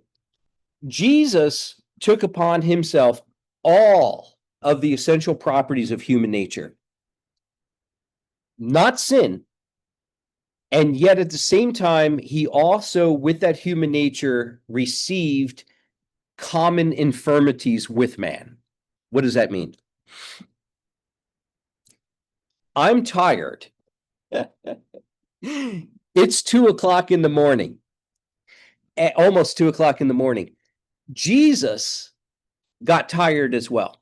Jesus took upon himself all of the essential properties of human nature, not sin. And yet at the same time, he also, with that human nature, received common infirmities with man. What does that mean? I'm tired. It's 2:00 in the morning, almost 2:00 in the morning. Jesus got tired as well.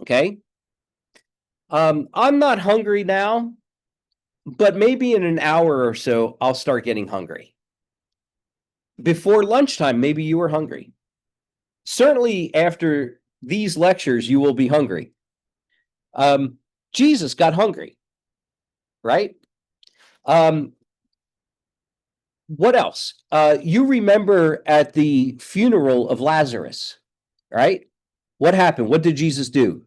Okay. I'm not hungry now, but maybe in an hour or so, I'll start getting hungry. Before lunchtime, maybe you were hungry. Certainly after these lectures, you will be hungry. Jesus got hungry, right? What else? You remember at the funeral of Lazarus, right? What happened? What did Jesus do?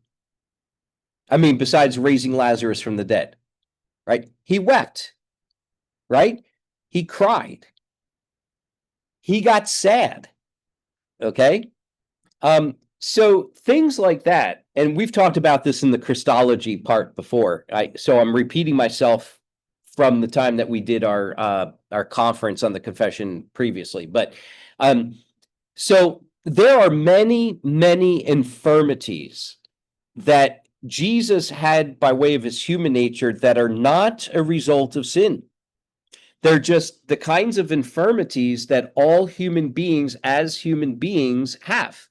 I mean, besides raising Lazarus from the dead, right? He wept, right? He cried. He got sad, okay? So things like that, and we've talked about this in the Christology part before. So I'm repeating myself from the time that we did our conference on the confession previously. But so there are many, many infirmities that Jesus had by way of his human nature that are not a result of sin. They're just the kinds of infirmities that all human beings as human beings have,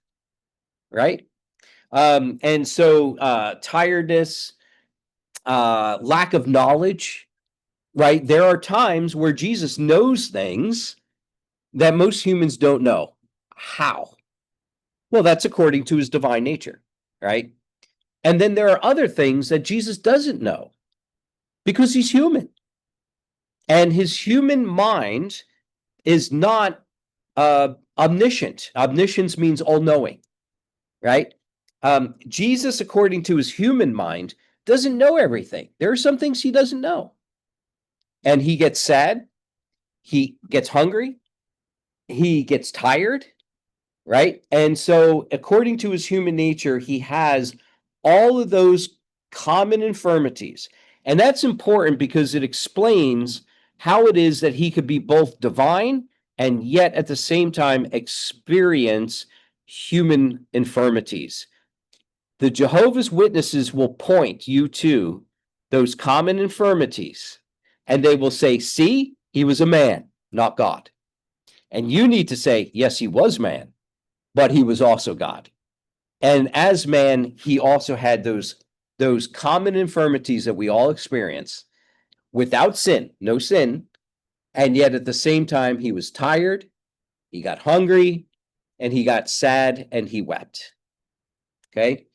right? And so tiredness, lack of knowledge, right? There are times where Jesus knows things that most humans don't know. How? Well, that's according to his divine nature, right? And then there are other things that Jesus doesn't know because he's human. And his human mind is not omniscient. Omniscience means all-knowing, right? Jesus, according to his human mind, doesn't know everything. There are some things he doesn't know. And he gets sad. He gets hungry. He gets tired, right? And so, according to his human nature, he has all of those common infirmities. And that's important because it explains how it is that he could be both divine and yet at the same time experience human infirmities. The Jehovah's Witnesses will point you to those common infirmities, and they will say, see, he was a man, not God. And you need to say, yes, he was man, but he was also God. And as man, he also had those common infirmities that we all experience without sin, no sin. And yet at the same time, he was tired, he got hungry, and he got sad, and he wept. Okay.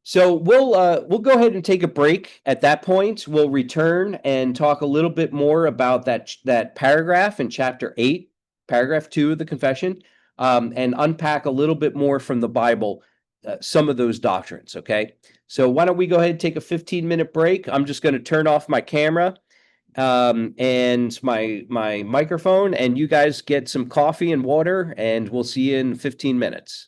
So we'll go ahead and take a break at that point. We'll return and talk a little bit more about that paragraph in chapter 8, paragraph 2 of the confession, and unpack a little bit more from the Bible, some of those doctrines, okay? So why don't we go ahead and take a 15-minute break? I'm just going to turn off my camera and my microphone, and you guys get some coffee and water, and we'll see you in 15 minutes.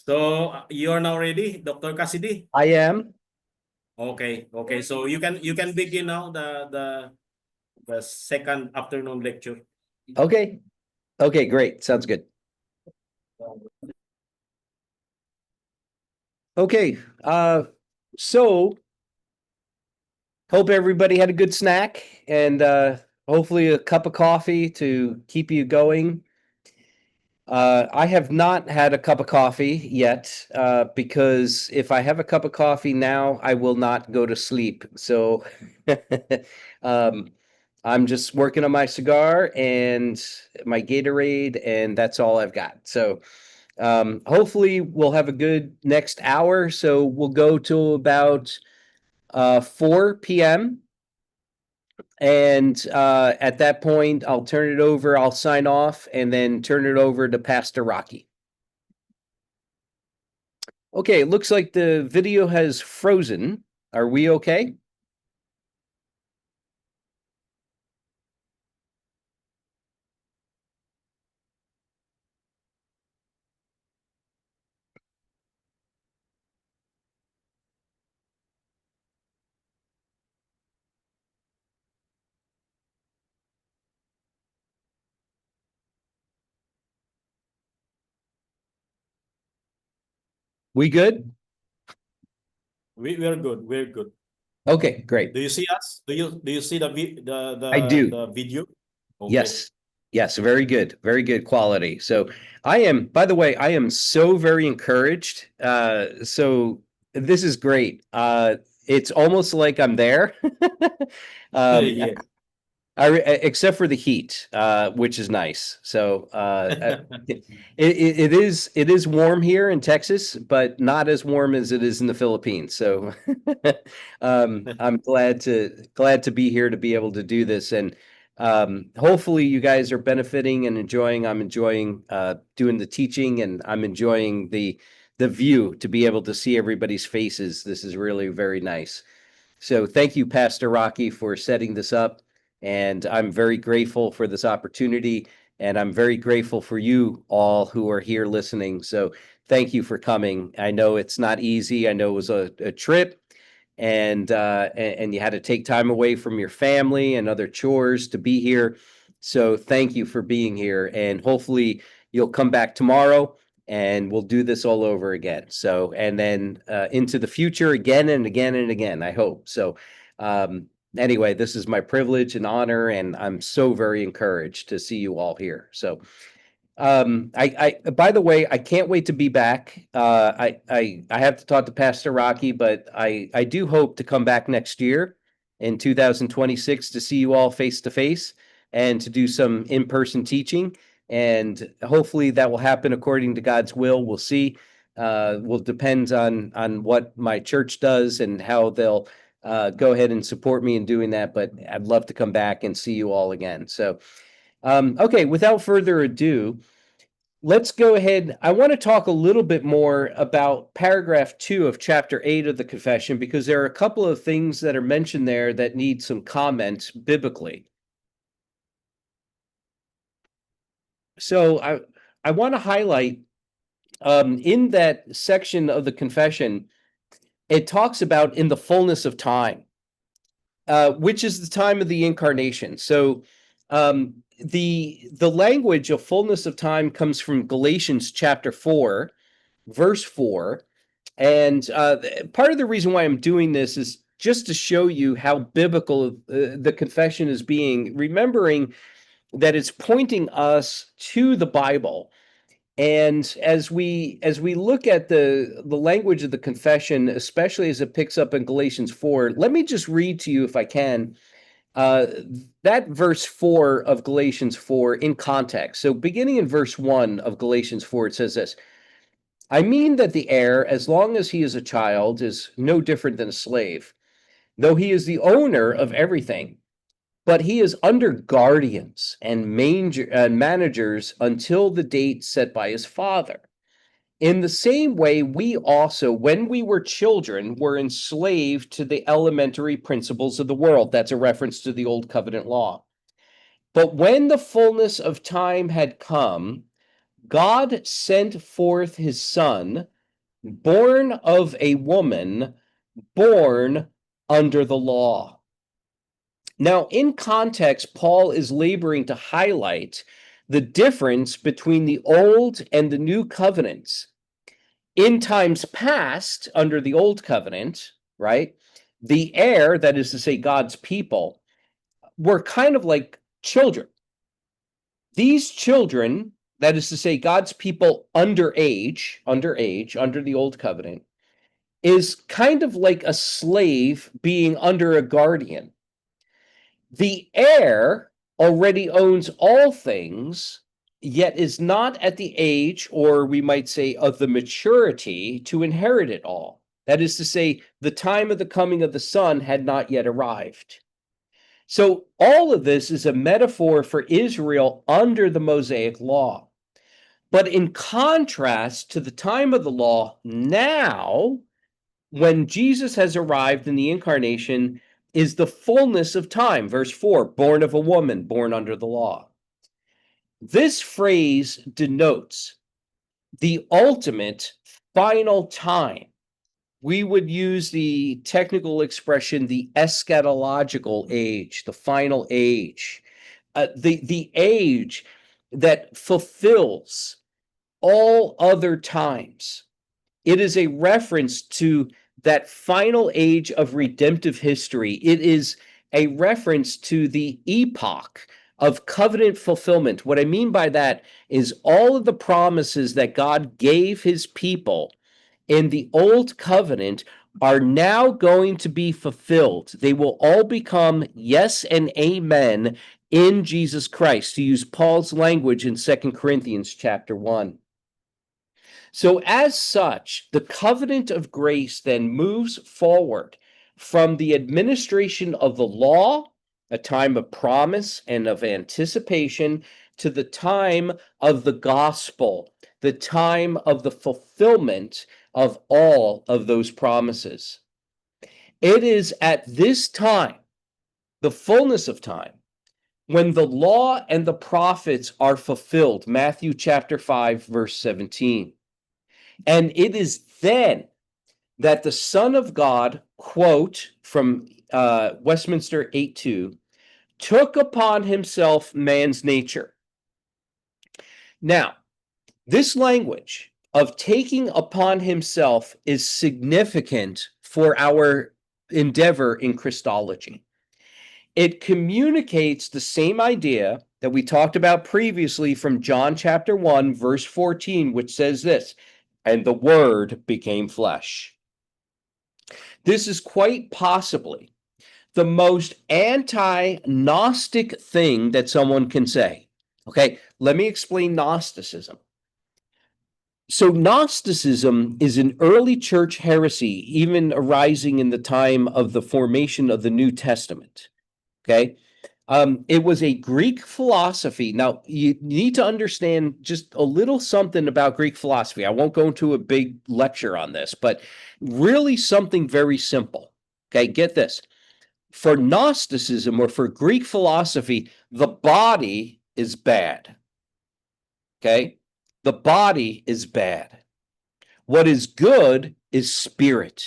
So you are now ready, Dr. Cassidy? I am. Okay, okay. So you can begin now the second afternoon lecture. Okay. Okay, great. Sounds good. Okay. So hope everybody had a good snack and hopefully a cup of coffee to keep you going. I have not had a cup of coffee yet because if I have a cup of coffee now, I will not go to sleep. So I'm just working on my cigar and my Gatorade, and that's all I've got. So hopefully we'll have a good next hour. So we'll go till about 4 p.m. And at that point, I'll turn it over. I'll sign off and then turn it over to Pastor Rocky. Okay, it looks like the video has frozen. Are we okay? We good? We're good. We're good. Okay, great. Do you see us? Do you see I do. the video? Okay. Yes. Yes, very good. Very good quality. So I am, by the way, I am so very encouraged. So this is great. It's almost like I'm there. Yeah. Except for the heat, which is nice. So it is warm here in Texas, but not as warm as it is in the Philippines. So I'm glad to be here to be able to do this, and hopefully you guys are benefiting and enjoying. I'm enjoying doing the teaching, and I'm enjoying the view to be able to see everybody's faces. This is really very nice. So thank you, Pastor Rocky, for setting this up. And I'm very grateful for this opportunity. And I'm very grateful for you all who are here listening. So thank you for coming. I know it's not easy. I know it was a trip, and you had to take time away from your family and other chores to be here. So thank you for being here. And hopefully you'll come back tomorrow and we'll do this all over again. So, and then into the future again and again and again, I hope. So, anyway, this is my privilege and honor, and I'm so very encouraged to see you all here. So, by the way, I can't wait to be back. I have to talk to Pastor Rocky, but I do hope to come back next year in 2026 to see you all face to face and to do some in-person teaching. And hopefully that will happen according to God's will. We'll see. Will depend on what my church does and how they'll go ahead and support me in doing that. But I'd love to come back and see you all again. So, okay, without further ado, let's go ahead. I want to talk a little bit more about paragraph 2 of chapter 8 of the confession, because there are a couple of things that are mentioned there that need some comment biblically. So I want to highlight in that section of the confession, it talks about in the fullness of time, which is the time of the incarnation. So the language of fullness of time comes from Galatians chapter 4, verse 4. And part of the reason why I'm doing this is just to show you how biblical the confession is being, remembering that it's pointing us to the Bible. And as we look at the language of the confession, especially as it picks up in Galatians 4, let me just read to you, if I can, that verse 4 of Galatians 4 in context. So beginning in verse 1 of Galatians 4, it says this: I mean that the heir, as long as he is a child, is no different than a slave, though he is the owner of everything. But he is under guardians and managers until the date set by his father. In the same way, we also, when we were children, were enslaved to the elementary principles of the world. That's a reference to the Old Covenant law. But when the fullness of time had come, God sent forth his son, born of a woman, born under the law. Now, in context, Paul is laboring to highlight the difference between the old and the new covenants. In times past, under the old covenant, right, the heir, that is to say, God's people, were kind of like children. These children, that is to say, God's people under the old covenant, is kind of like a slave being under a guardian. The heir already owns all things, yet is not at the age, or we might say, of the maturity to inherit it all. That is to say, the time of the coming of the Son had not yet arrived. So all of this is a metaphor for Israel under the Mosaic law. But in contrast to the time of the law, now, when Jesus has arrived in the incarnation, is the fullness of time. Verse 4, born of a woman, born under the law. This phrase denotes the ultimate final time. We would use the technical expression, the eschatological age, the final age, the age that fulfills all other times. It is a reference to that final age of redemptive history. It is a reference to the epoch of covenant fulfillment. What I mean by that is all of the promises that God gave his people in the old covenant are now going to be fulfilled. They will all become yes and amen in Jesus Christ, to use Paul's language in 2 Corinthians chapter 1. So as such, the covenant of grace then moves forward from the administration of the law, a time of promise and of anticipation, to the time of the gospel, the time of the fulfillment of all of those promises. It is at this time, the fullness of time, when the law and the prophets are fulfilled. Matthew chapter 5, verse 17. And it is then that the Son of God, quote from Westminster 8:2, took upon himself man's nature. Now, this language of taking upon himself is significant for our endeavor in Christology. It communicates the same idea that we talked about previously from John chapter 1, verse 14, which says this, and the Word became flesh. This is quite possibly the most anti-Gnostic thing that someone can say. Okay, let me explain Gnosticism. So Gnosticism is an early church heresy, even arising in the time of the formation of the New Testament. Okay, it was a Greek philosophy. Now, you need to understand just a little something about Greek philosophy. I won't go into a big lecture on this, but really something very simple. Okay, get this. For Gnosticism, or for Greek philosophy, the body is bad. Okay, the body is bad. What is good is spirit,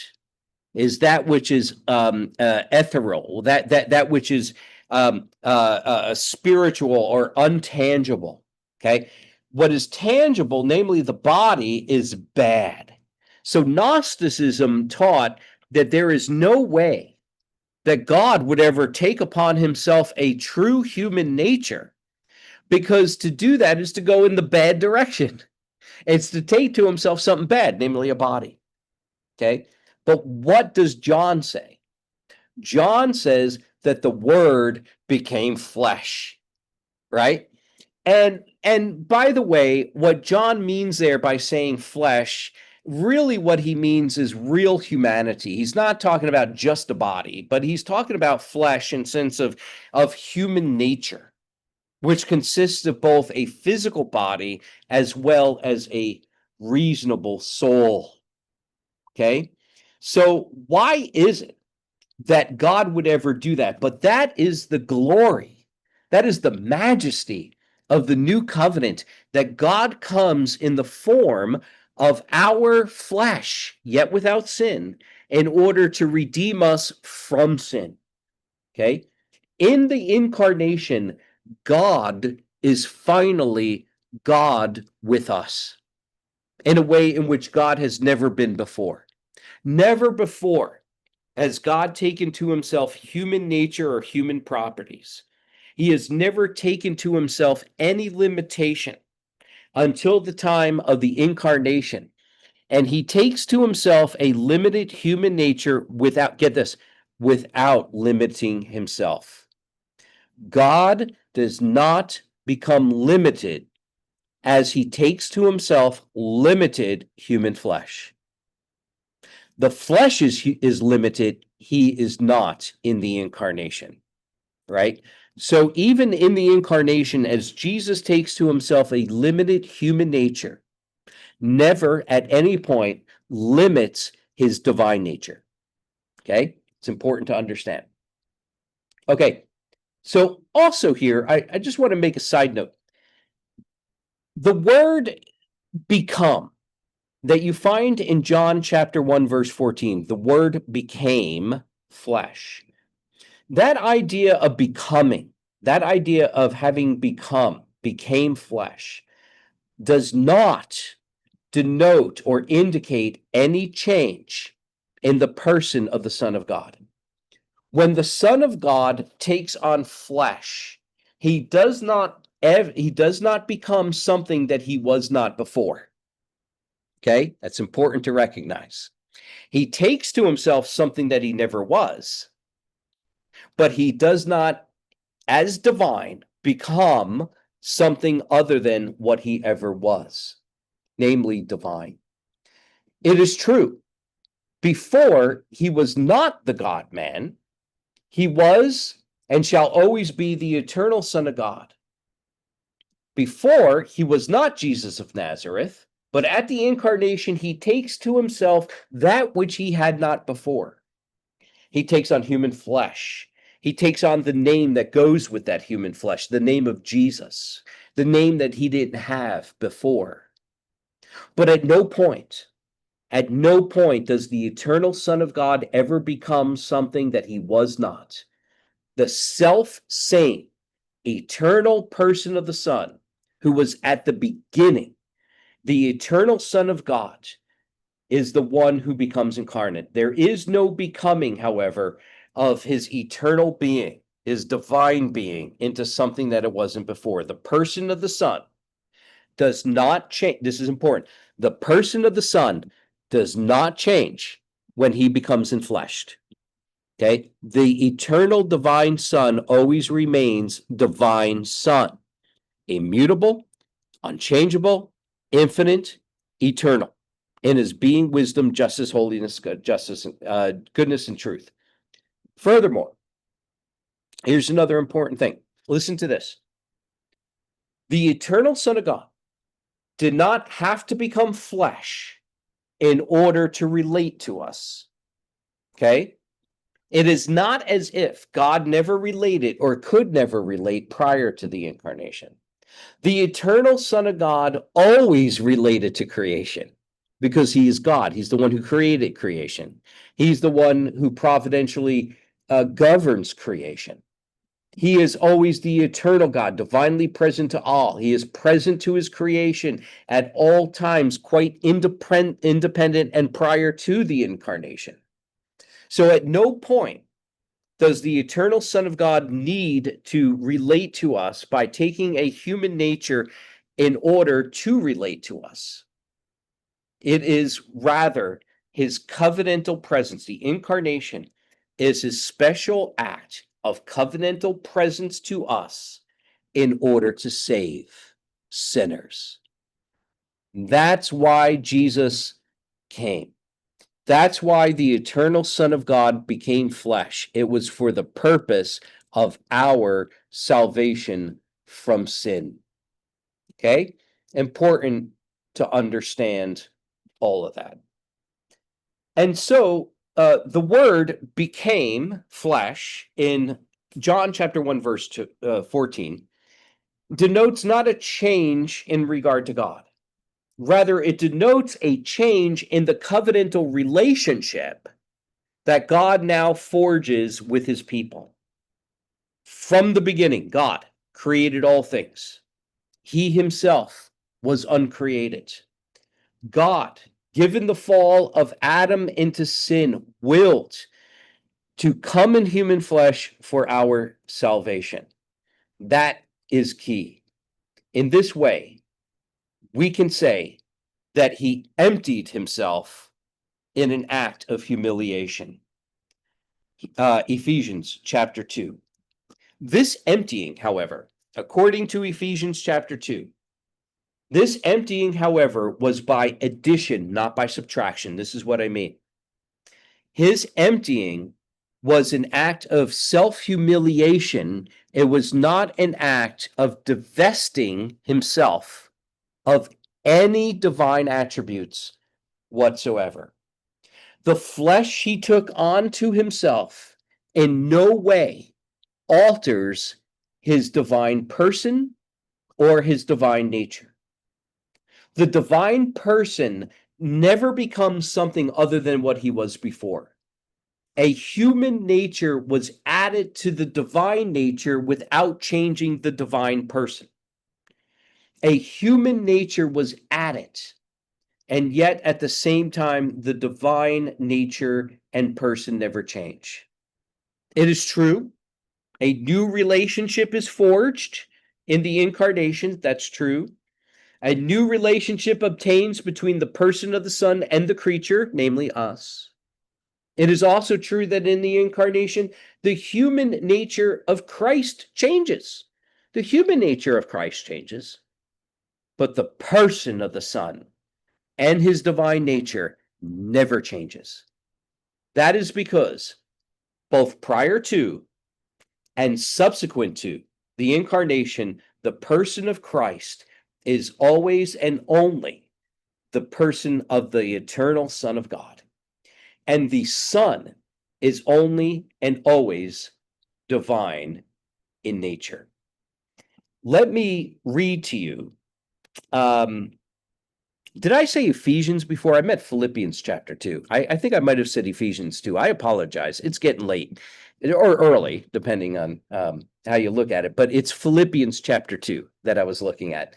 is that which is ethereal, that which is spiritual or untangible. Okay, what is tangible, namely the body, is bad. So Gnosticism taught that there is no way that God would ever take upon himself a true human nature, because to do that is to go in the bad direction. It's to take to himself something bad, namely a body. Okay, but what does John say? John says that the Word became flesh, right? And by the way, what John means there by saying flesh, really what he means is real humanity. He's not talking about just a body, but he's talking about flesh in sense of human nature, which consists of both a physical body as well as a reasonable soul. Okay? So why is it that God would ever do that? But that is the glory, that is the majesty of the new covenant that God comes in the form of our flesh, yet without sin, in order to redeem us from sin. Okay? In the incarnation, God is finally God with us in a way in which God has never been before. Never before has God taken to himself human nature or human properties. He has never taken to himself any limitation until the time of the incarnation. And he takes to himself a limited human nature without, get this, without limiting himself. God does not become limited as he takes to himself limited human flesh. The flesh is limited, he is not in the incarnation, right? So even in the incarnation, as Jesus takes to himself a limited human nature, never at any point limits his divine nature. Okay? It's important to understand. Okay, so also here, I just want to make a side note. The word become that you find in John chapter 1, verse 14, the word became flesh. That idea of becoming, that idea of having became flesh, does not denote or indicate any change in the person of the Son of God. When the Son of God takes on flesh, he does not become something that he was not before. Okay, that's important to recognize. He takes to himself something that he never was, but he does not, as divine, become something other than what he ever was, namely divine. It is true, before he was not the God-man, he was and shall always be the eternal Son of God. Before, he was not Jesus of Nazareth, but at the incarnation, he takes to himself that which he had not before. He takes on human flesh. He takes on the name that goes with that human flesh, the name of Jesus, the name that he didn't have before. But at no point does the eternal Son of God ever become something that he was not. The self-same eternal person of the Son, who was at the beginning, the eternal Son of God, is the one who becomes incarnate. There is no becoming, however, of his eternal being, his divine being, into something that it wasn't before. The person of the Son does not change. This is important. The person of the Son does not change when he becomes enfleshed. Okay? The eternal divine Son always remains divine Son, immutable, unchangeable, infinite, eternal, in his being, wisdom, justice, holiness, goodness, and truth. Furthermore, here's another important thing. Listen to this. The eternal Son of God did not have to become flesh in order to relate to us. Okay? It is not as if God never related or could never relate prior to the incarnation. The eternal Son of God always related to creation because he is God. He's the one who created creation. He's the one who providentially governs creation. He is always the eternal God, divinely present to all. He is present to his creation at all times, quite independent and prior to the incarnation. So at no point does the eternal Son of God need to relate to us by taking a human nature in order to relate to us. It is rather his covenantal presence. The incarnation is his special act of covenantal presence to us in order to save sinners. That's why Jesus came. That's why the eternal Son of God became flesh. It was for the purpose of our salvation from sin. Okay? Important to understand all of that. And so the word became flesh in John chapter 1, verse 14. denotes not a change in regard to God. Rather, it denotes a change in the covenantal relationship that God now forges with his people. From the beginning, God created all things. He himself was uncreated. God, given the fall of Adam into sin, willed to come in human flesh for our salvation. That is key. In this way, we can say that he emptied himself in an act of humiliation. Ephesians chapter 2. This emptying, however, according to Ephesians chapter 2, this emptying, however, was by addition, not by subtraction. This is what I mean. His emptying was an act of self-humiliation. It was not an act of divesting himself of any divine attributes whatsoever. The flesh he took onto himself in no way alters his divine person or his divine nature. The divine person never becomes something other than what he was before. A human nature was added to the divine nature without changing the divine person. A human nature was added, and yet at the same time, the divine nature and person never change. It is true, a new relationship is forged in the incarnation. That's true. A new relationship obtains between the person of the Son and the creature, namely us. It is also true that in the incarnation, the human nature of Christ changes. The human nature of Christ changes, but the person of the Son and his divine nature never changes. That is because both prior to and subsequent to the incarnation, the person of Christ is always and only the person of the eternal Son of God. And the Son is only and always divine in nature. Let me read to you. Did I say Ephesians before? I meant Philippians chapter 2. I think I might have said Ephesians 2. I apologize. It's getting late or early, depending on how you look at it. But it's Philippians chapter 2 that I was looking at.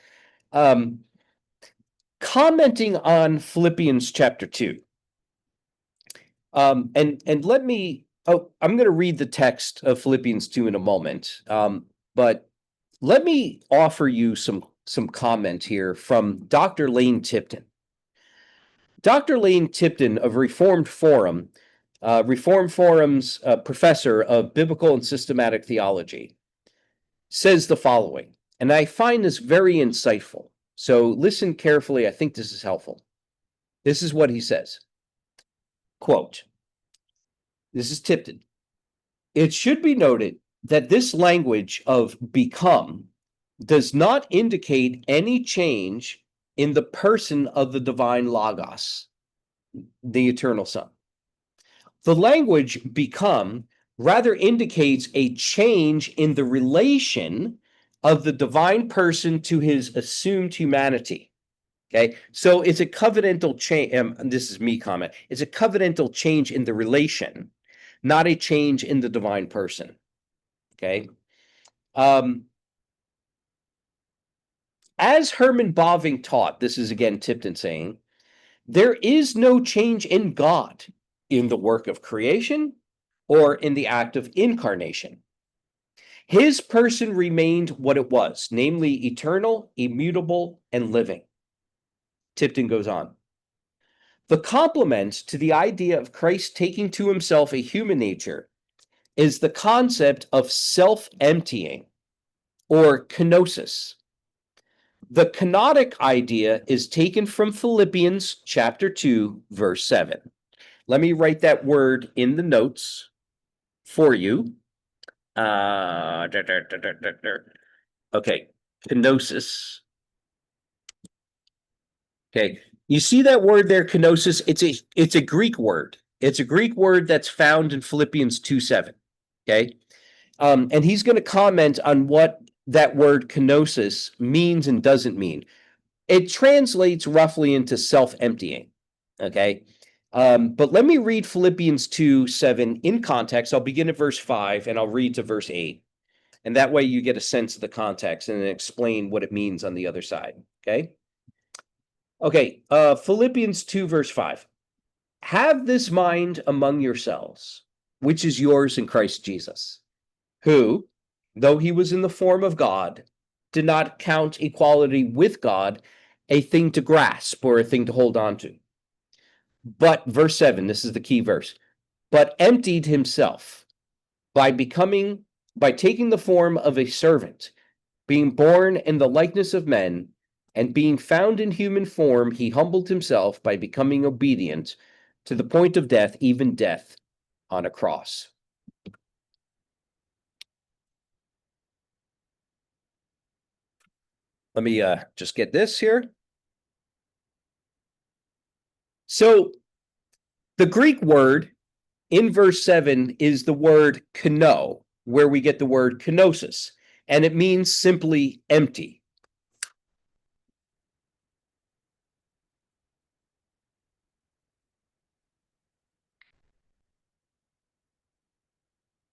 Commenting on Philippians chapter 2. And let me, I'm going to read the text of Philippians 2 in a moment. But let me offer you some comment here from Dr. Lane Tipton. Dr. Lane Tipton of Reformed Forum's professor of biblical and systematic theology, says the following, and I find this very insightful. So listen carefully. I think this is helpful. This is what he says. Quote, this is Tipton. It should be noted that this language of become does not indicate any change in the person of the divine Logos, the eternal Son. The language become rather indicates a change in the relation of the divine person to his assumed humanity. Okay, so it's a covenantal change. This is me comment. It's a covenantal change in the relation, not a change in the divine person. Okay. As Herman Bavinck taught, this is again Tipton saying, there is no change in God in the work of creation or in the act of incarnation. His person remained what it was, namely eternal, immutable, and living. Tipton goes on. The complement to the idea of Christ taking to himself a human nature is the concept of self-emptying, or kenosis. The kenotic idea is taken from Philippians chapter 2, verse 7. Let me write that word in the notes for you. Okay, kenosis. Okay, you see that word there, kenosis? It's a Greek word. It's a Greek word that's found in Philippians 2:7. Okay, and he's going to comment on what that word kenosis means and doesn't mean. It translates roughly into self-emptying, okay? But let me read Philippians 2:7 in context. I'll begin at verse 5 and I'll read to verse 8. And that way you get a sense of the context and then explain what it means on the other side, okay? Okay, Philippians 2, verse 5. Have this mind among yourselves, which is yours in Christ Jesus, who, though he was in the form of God, did not count equality with God a thing to grasp or a thing to hold on to. But, verse 7, this is the key verse, but emptied himself by taking the form of a servant, being born in the likeness of men, and being found in human form, he humbled himself by becoming obedient to the point of death, even death on a cross. Let me just get this here. So the Greek word in verse 7 is the word keno, where we get the word kenosis, and it means simply empty.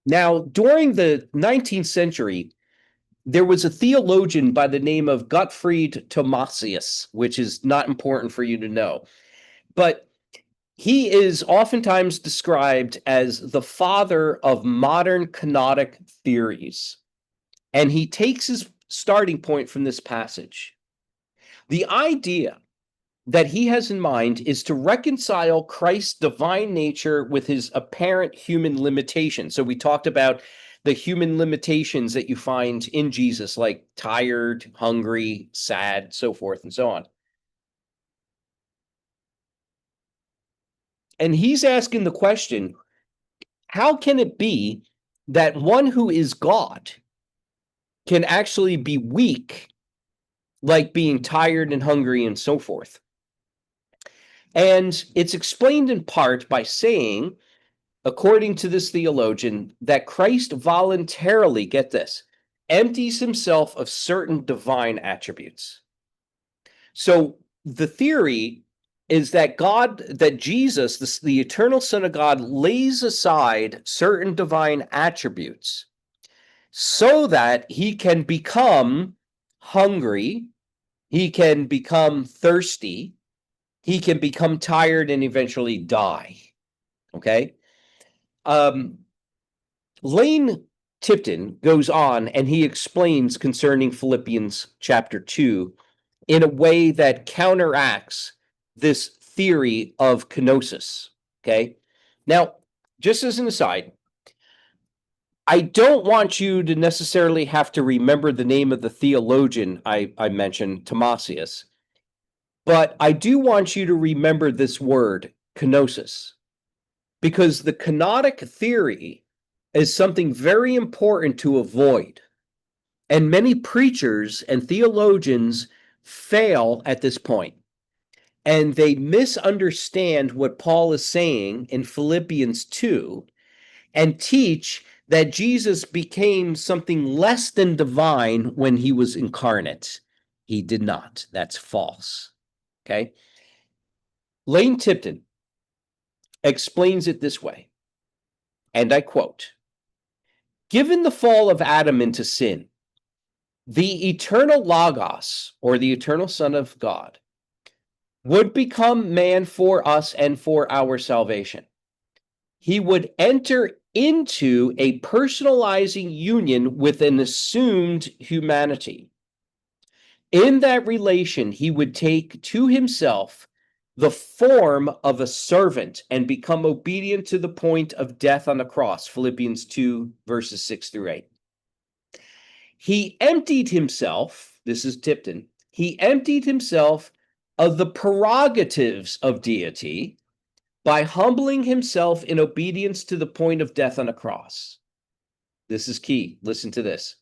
Now, during the 19th century, there was a theologian by the name of Gottfried Thomasius, which is not important for you to know, but he is oftentimes described as the father of modern kenotic theories, and he takes his starting point from this passage. The idea that he has in mind is to reconcile Christ's divine nature with his apparent human limitations. So we talked about the human limitations that you find in Jesus, like tired, hungry, sad, so forth and so on. And he's asking the question, how can it be that one who is God can actually be weak, like being tired and hungry and so forth? And it's explained in part by saying, according to this theologian, that Christ voluntarily, get this, empties himself of certain divine attributes. So the theory is that Jesus, the eternal Son of God, lays aside certain divine attributes so that he can become hungry, he can become thirsty, he can become tired and eventually die. Okay? Lane Tipton goes on and he explains concerning Philippians chapter 2 in a way that counteracts this theory of kenosis. Okay? Now, just as an aside, I don't want you to necessarily have to remember the name of the theologian I mentioned, Thomasius, but I do want you to remember this word, kenosis, because the kenotic theory is something very important to avoid. And many preachers and theologians fail at this point. And they misunderstand what Paul is saying in Philippians 2 and teach that Jesus became something less than divine when he was incarnate. He did not. That's false. Okay? Lane Tipton explains it this way, and I quote, "Given the fall of Adam into sin, the eternal Logos, or the eternal Son of God, would become man for us and for our salvation. He would enter into a personalizing union with an assumed humanity. In that relation, he would take to himself the form of a servant and become obedient to the point of death on the cross," Philippians 2, verses 6 through 8. He emptied himself, this is Tipton, he emptied himself of the prerogatives of deity by humbling himself in obedience to the point of death on a cross. This is key. Listen to this.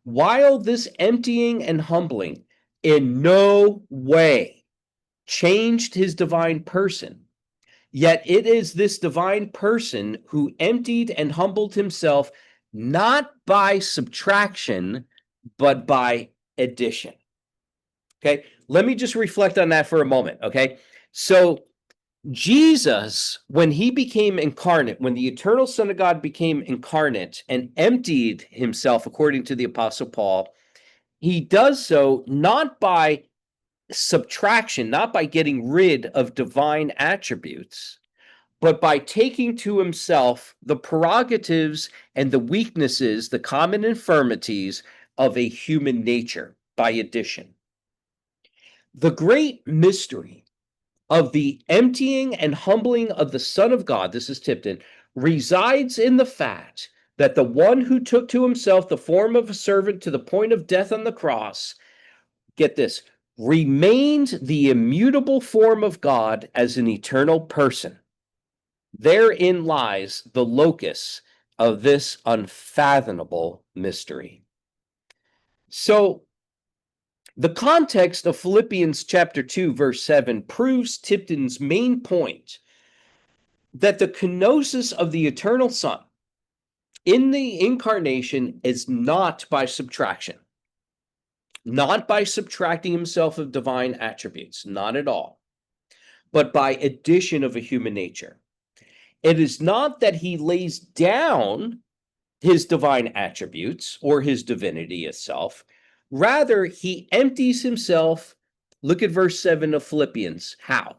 While this emptying and humbling in no way changed his divine person, yet it is this divine person who emptied and humbled himself not by subtraction, but by addition. Okay, let me just reflect on that for a moment. Okay, so Jesus, when he became incarnate, when the eternal Son of God became incarnate and emptied himself, according to the Apostle Paul, he does so not by subtraction, not by getting rid of divine attributes, but by taking to himself the prerogatives and the weaknesses, the common infirmities of a human nature by addition. The great mystery of the emptying and humbling of the Son of God, this is Tipton, resides in the fact that the one who took to himself the form of a servant to the point of death on the cross, get this, remained the immutable form of God as an eternal person. Therein lies the locus of this unfathomable mystery. So, the context of Philippians chapter 2, verse 7 proves Tipton's main point that the kenosis of the eternal Son in the incarnation is not by subtraction, not by subtracting himself of divine attributes, not at all, but by addition of a human nature. It is not that he lays down his divine attributes or his divinity itself. Rather, he empties himself. Look at verse 7 of Philippians. How?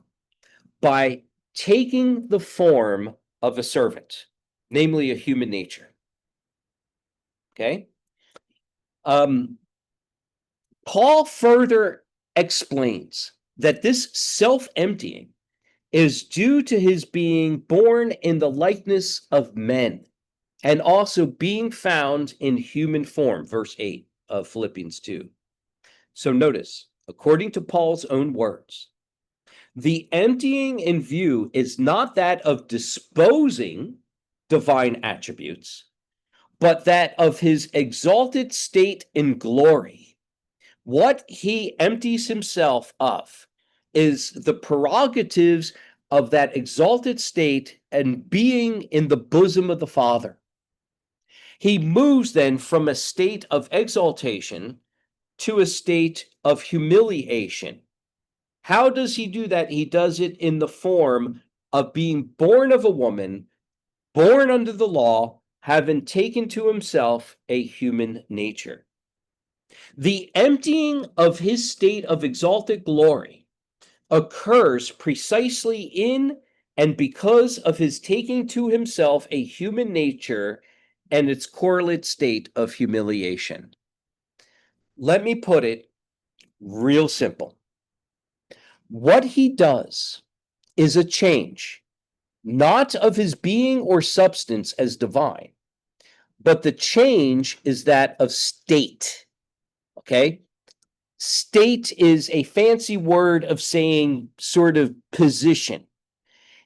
By taking the form of a servant, namely a human nature. Okay? Paul further explains that this self-emptying is due to his being born in the likeness of men and also being found in human form, verse 8 of Philippians 2. So notice, according to Paul's own words, the emptying in view is not that of disposing divine attributes, but that of his exalted state in glory. What he empties himself of is the prerogatives of that exalted state and being in the bosom of the Father. He moves then from a state of exaltation to a state of humiliation. How does he do that? He does it in the form of being born of a woman, born under the law, having taken to himself a human nature. The emptying of his state of exalted glory occurs precisely in and because of his taking to himself a human nature and its correlate state of humiliation. Let me put it real simple. What he does is a change, not of his being or substance as divine, but the change is that of state. Okay? State is a fancy word of saying sort of position.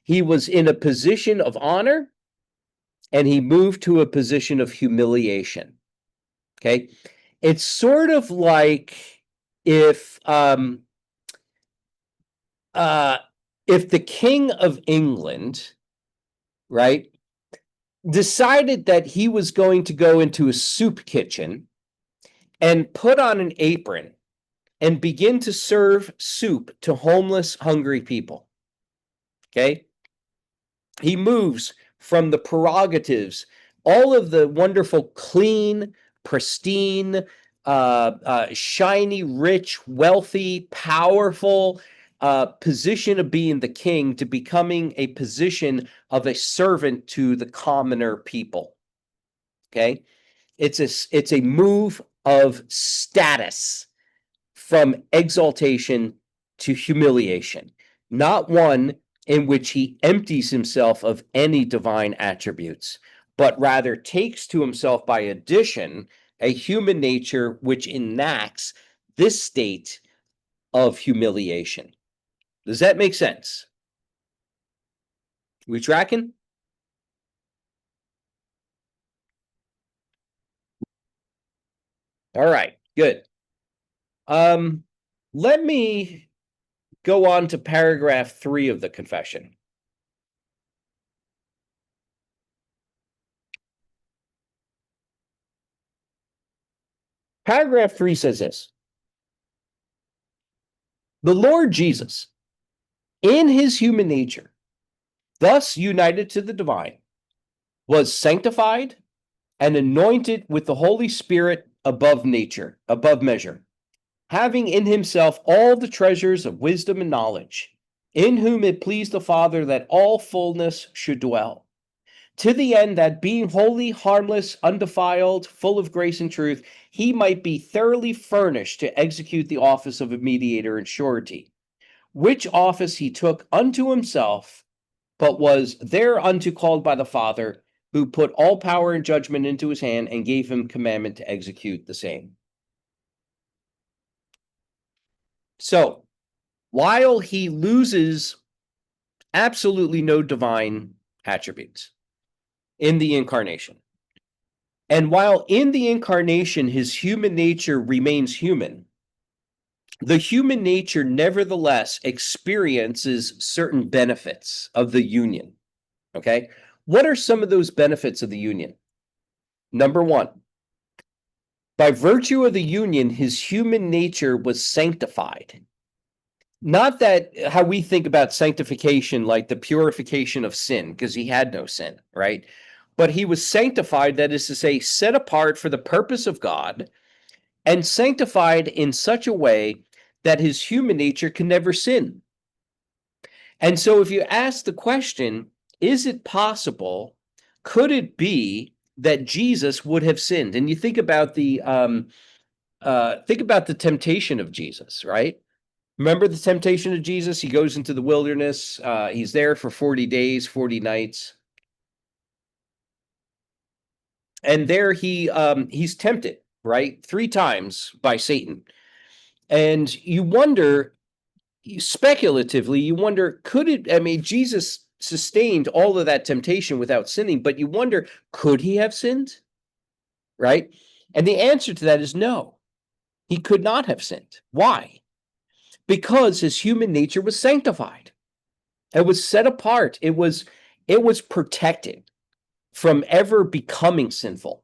He was in a position of honor and he moved to a position of humiliation. Okay? It's sort of like if the King of England, right, decided that he was going to go into a soup kitchen and put on an apron and begin to serve soup to homeless, hungry people. Okay? He moves from the prerogatives, all of the wonderful, clean, pristine, shiny, rich, wealthy, powerful position of being the king to becoming a position of a servant to the commoner people. Okay? It's a move of status from exaltation to humiliation, not one in which he empties himself of any divine attributes, but rather takes to himself by addition a human nature which enacts this state of humiliation. Does that make sense? We tracking? All right, good. Let me go on to paragraph 3 of the confession. Paragraph 3 says this. The Lord Jesus, in his human nature, thus united to the divine, was sanctified and anointed with the Holy Spirit above nature, above measure, having in himself all the treasures of wisdom and knowledge, in whom it pleased the Father that all fullness should dwell, to the end that being holy, harmless, undefiled, full of grace and truth, he might be thoroughly furnished to execute the office of a mediator in surety, which office he took unto himself, but was thereunto called by the Father, who put all power and judgment into his hand and gave him commandment to execute the same. So, while he loses absolutely no divine attributes in the incarnation, and while in the incarnation his human nature remains human, the human nature nevertheless experiences certain benefits of the union. Okay? What are some of those benefits of the union? Number one, by virtue of the union, his human nature was sanctified. Not that how we think about sanctification, like the purification of sin, because he had no sin, right? But he was sanctified, that is to say, set apart for the purpose of God, and sanctified in such a way that his human nature can never sin. And so if you ask the question, is it possible, could it be that Jesus would have sinned? And you think about the temptation of Jesus, right? Remember the temptation of Jesus? He goes into the wilderness. He's there for 40 days, 40 nights. And there he's tempted, right? 3 times by Satan. And you wonder, speculatively, you wonder, could it, I mean, Jesus sustained all of that temptation without sinning, but you wonder, could he have sinned? Right? And the answer to that is no. He could not have sinned. Why? Because his human nature was sanctified. It was set apart. It was protected from ever becoming sinful.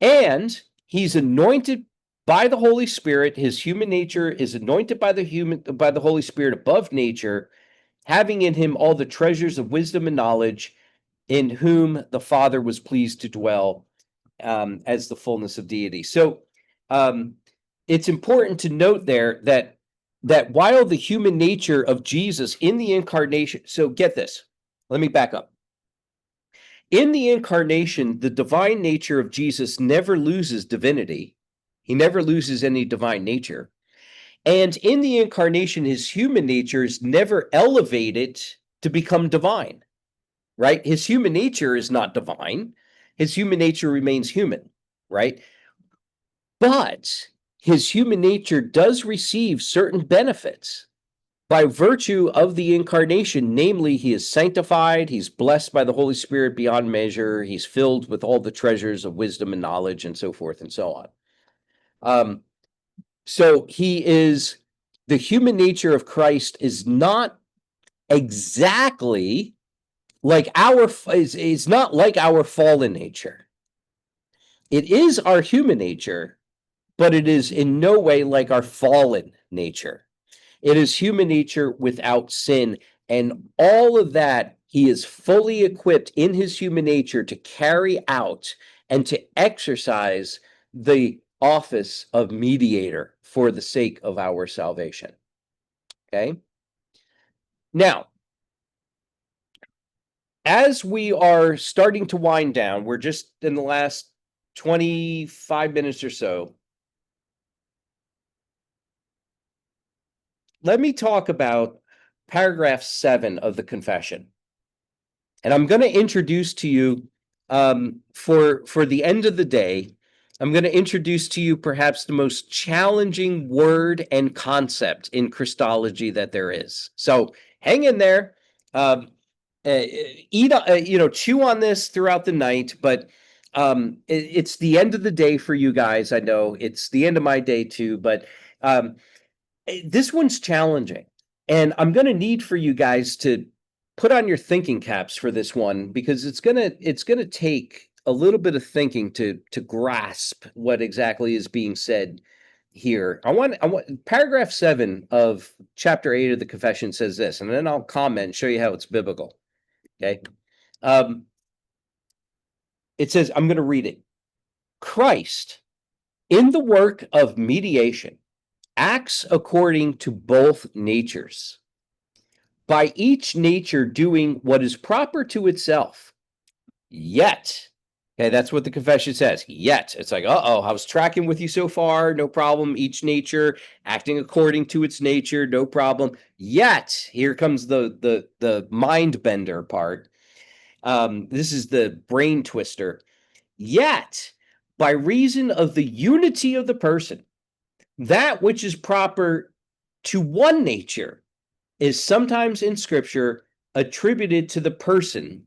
And he's anointed by the Holy Spirit. His human nature is anointed by the Holy Spirit above nature, having in him all the treasures of wisdom and knowledge, in whom the Father was pleased to dwell as the fullness of deity. So it's important to note there that while the human nature of Jesus in the incarnation, so get this, let me back up. In the incarnation, the divine nature of Jesus never loses divinity. He never loses any divine nature. And in the incarnation, his human nature is never elevated to become divine, right? His human nature is not divine. His human nature remains human, right? But his human nature does receive certain benefits by virtue of the incarnation. Namely, he is sanctified, he's blessed by the Holy Spirit beyond measure, he's filled with all the treasures of wisdom and knowledge, and so forth and so on. So he is, the human nature of Christ is not exactly like it's not like our fallen nature. It is our human nature, but it is in no way like our fallen nature. It is human nature without sin, and all of that he is fully equipped in his human nature to carry out and to exercise the office of mediator for the sake of our salvation. Okay? Now, as we are starting to wind down, we're just in the last 25 minutes or so. Let me talk about paragraph 7 of the confession. And I'm going to introduce to you, for the end of the day, I'm going to introduce to you perhaps the most challenging word and concept in Christology that there is. So hang in there, chew on this throughout the night, but it's the end of the day for you guys. I know it's the end of my day too, but this one's challenging, and I'm going to need for you guys to put on your thinking caps for this one, because it's going to take a little bit of thinking to grasp what exactly is being said here. I want paragraph 7 of chapter 8 of the Confession says this, and then I'll comment and show you how it's biblical. Okay. It says, I'm going to read it. Christ, in the work of mediation, acts according to both natures, by each nature doing what is proper to itself. Yet, okay, that's what the confession says. Yet, it's like, uh-oh, I was tracking with you so far, no problem. Each nature acting according to its nature, no problem. Yet, here comes the mind bender part. This is the brain twister. Yet, by reason of the unity of the person, that which is proper to one nature is sometimes in Scripture attributed to the person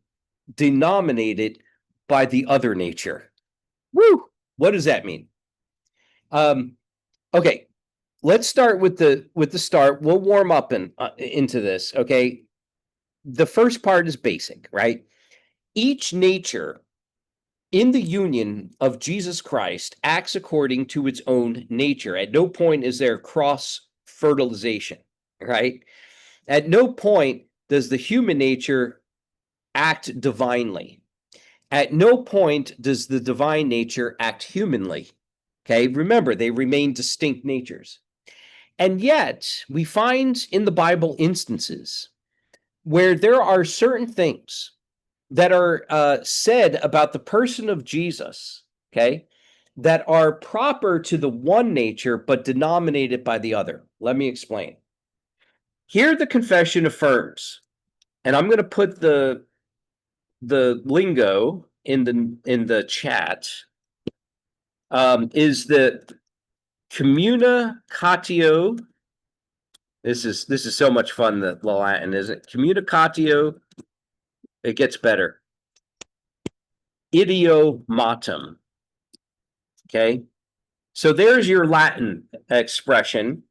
denominated by the other nature. Woo! What does that mean? Okay, let's start with the start. We'll warm up into this. Okay, the first part is basic, right? Each nature in the union of Jesus Christ acts according to its own nature. At no point is there cross fertilization, right? At no point does the human nature act divinely. At no point does the divine nature act humanly. Okay, remember, they remain distinct natures. And yet, we find in the Bible instances where there are certain things that are said about the person of Jesus, okay, that are proper to the one nature but denominated by the other. Let me explain. Here the confession affirms, and I'm going to put the lingo in the chat, is the Communicatio. This is so much fun, the Latin, isn't it? Communicatio, it gets better. Idiomatum. Okay, so there's your Latin expression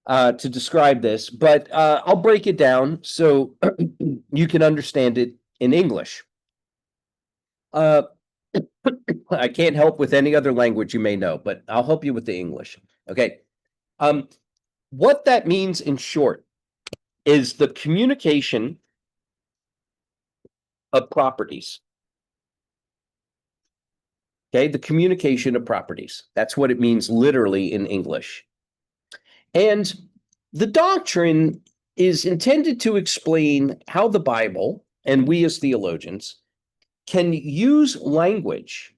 to describe this, but I'll break it down so you can understand it in English. I can't help with any other language you may know, but I'll help you with the English. Okay. What that means in short is the communication of properties. Okay, the communication of properties. That's what it means literally in English. And the doctrine is intended to explain how the Bible, and we as theologians, can use language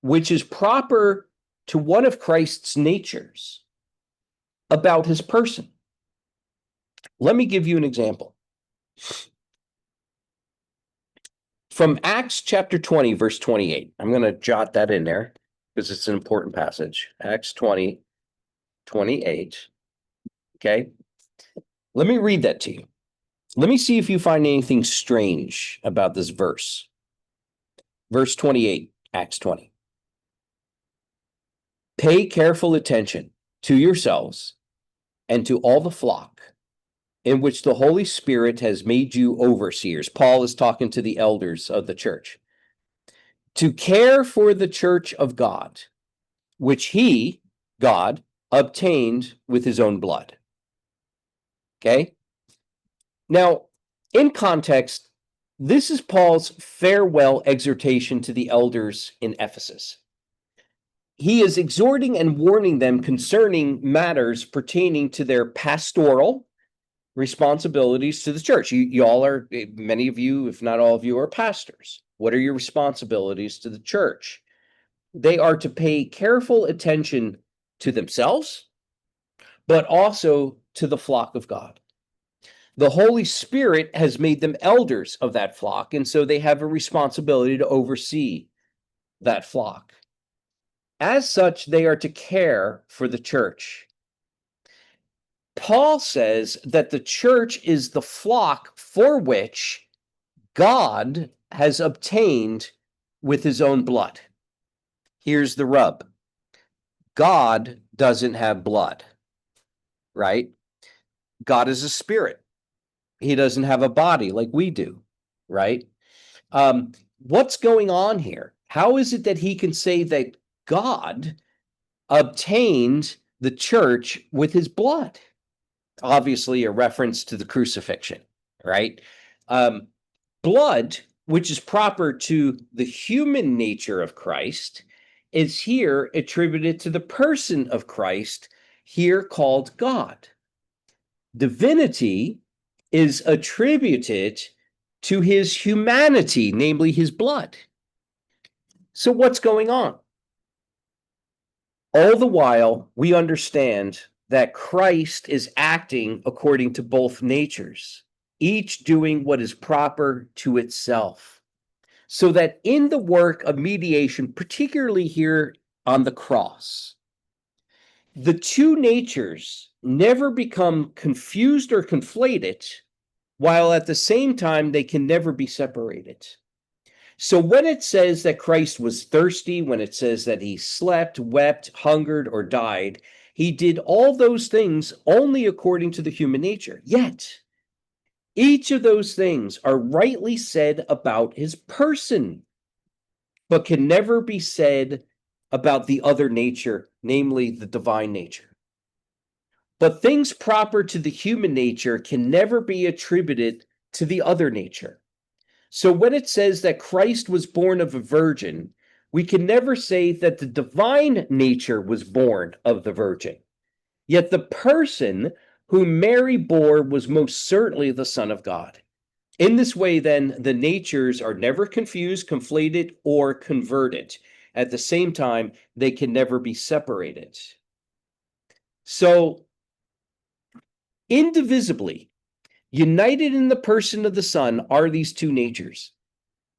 which is proper to one of Christ's natures about his person. Let me give you an example. From Acts chapter 20, verse 28. I'm going to jot that in there because it's an important passage. Acts 20, 28. Okay. Let me read that to you. Let me see if you find anything strange about this verse. Verse 28, Acts 20. Pay careful attention to yourselves and to all the flock in which the Holy Spirit has made you overseers. Paul is talking to the elders of the church. To care for the church of God, which he, God, obtained with his own blood. Okay? Now, in context, this is Paul's farewell exhortation to the elders in Ephesus. He is exhorting and warning them concerning matters pertaining to their pastoral responsibilities to the church. You all are, many of you, if not all of you, are pastors. What are your responsibilities to the church? They are to pay careful attention to themselves, but also to the flock of God. The Holy Spirit has made them elders of that flock, and so they have a responsibility to oversee that flock. As such, they are to care for the church. Paul says that the church is the flock for which God has obtained with his own blood. Here's the rub. God doesn't have blood, right? God is a spirit. He doesn't have a body like we do, right? what's going on here? How is it that he can say that God obtained the church with his blood? Obviously, a reference to the crucifixion, right? Blood, which is proper to the human nature of Christ, is here attributed to the person of Christ, here called God. Divinity is attributed to his humanity, namely his blood. So what's going on? All the while, we understand that Christ is acting according to both natures, each doing what is proper to itself. So that in the work of mediation, particularly here on the cross, the two natures never become confused or conflated, while at the same time they can never be separated. So when it says that Christ was thirsty, when it says that he slept, wept, hungered, or died, he did all those things only according to the human nature. Yet, each of those things are rightly said about his person, but can never be said about the other nature, namely the divine nature. But things proper to the human nature can never be attributed to the other nature. So when it says that Christ was born of a virgin, we can never say that the divine nature was born of the virgin. Yet the person whom Mary bore was most certainly the Son of God. In this way, then, the natures are never confused, conflated, or converted. At the same time, they can never be separated. So, indivisibly, united in the person of the Son are these two natures.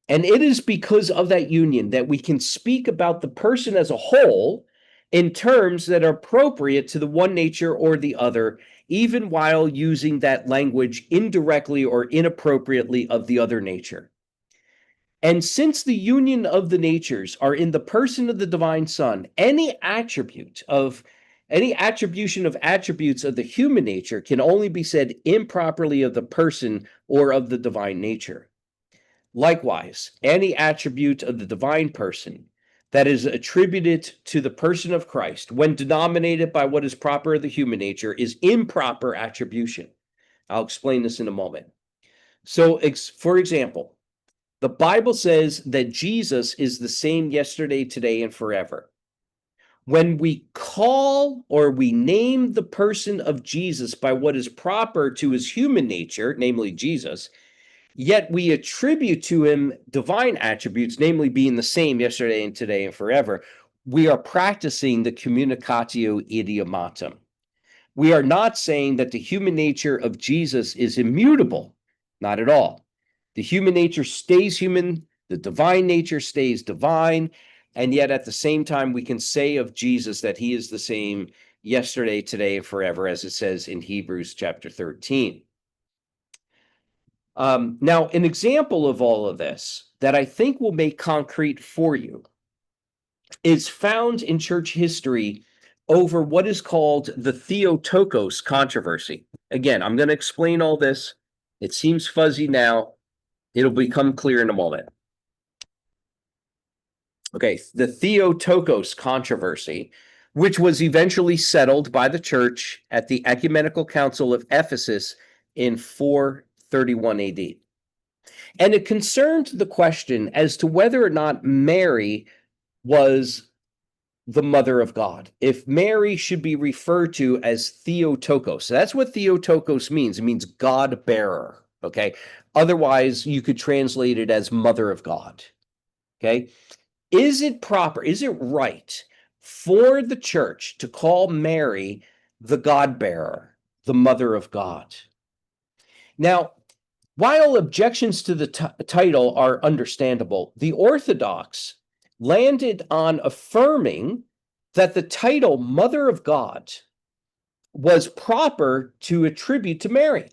And it is because of that union that we can speak about the person as a whole in terms that are appropriate to the one nature or the other, even while using that language indirectly or inappropriately of the other nature. And since the union of the natures are in the person of the divine Son, any attribution of attributes of the human nature can only be said improperly of the person or of the divine nature. Likewise, any attribute of the divine person that is attributed to the person of Christ, when denominated by what is proper of the human nature, is improper attribution. I'll explain this in a moment. So, for example, the Bible says that Jesus is the same yesterday, today, and forever. When we call or we name the person of Jesus by what is proper to his human nature, namely Jesus, yet we attribute to him divine attributes, namely being the same yesterday and today and forever, we are practicing the Communicatio Idiomatum. We are not saying that the human nature of Jesus is immutable. Not at all. The human nature stays human, the divine nature stays divine, and yet at the same time we can say of Jesus that he is the same yesterday, today, and forever, as it says in Hebrews chapter 13. Now, an example of all of this that I think will make concrete for you is found in church history over what is called the Theotokos controversy. Again, I'm going to explain all this. It seems fuzzy now. It'll become clear in a moment. Okay, the Theotokos controversy, which was eventually settled by the church at the Ecumenical Council of Ephesus in 431 AD. And it concerned the question as to whether or not Mary was the mother of God, if Mary should be referred to as Theotokos. That's what Theotokos means. It means God bearer. Okay. Otherwise, you could translate it as mother of God. Okay. Is it proper? Is it right for the church to call Mary the God bearer, the mother of God? Now, while objections to the title are understandable, the Orthodox landed on affirming that the title Mother of God was proper to attribute to Mary,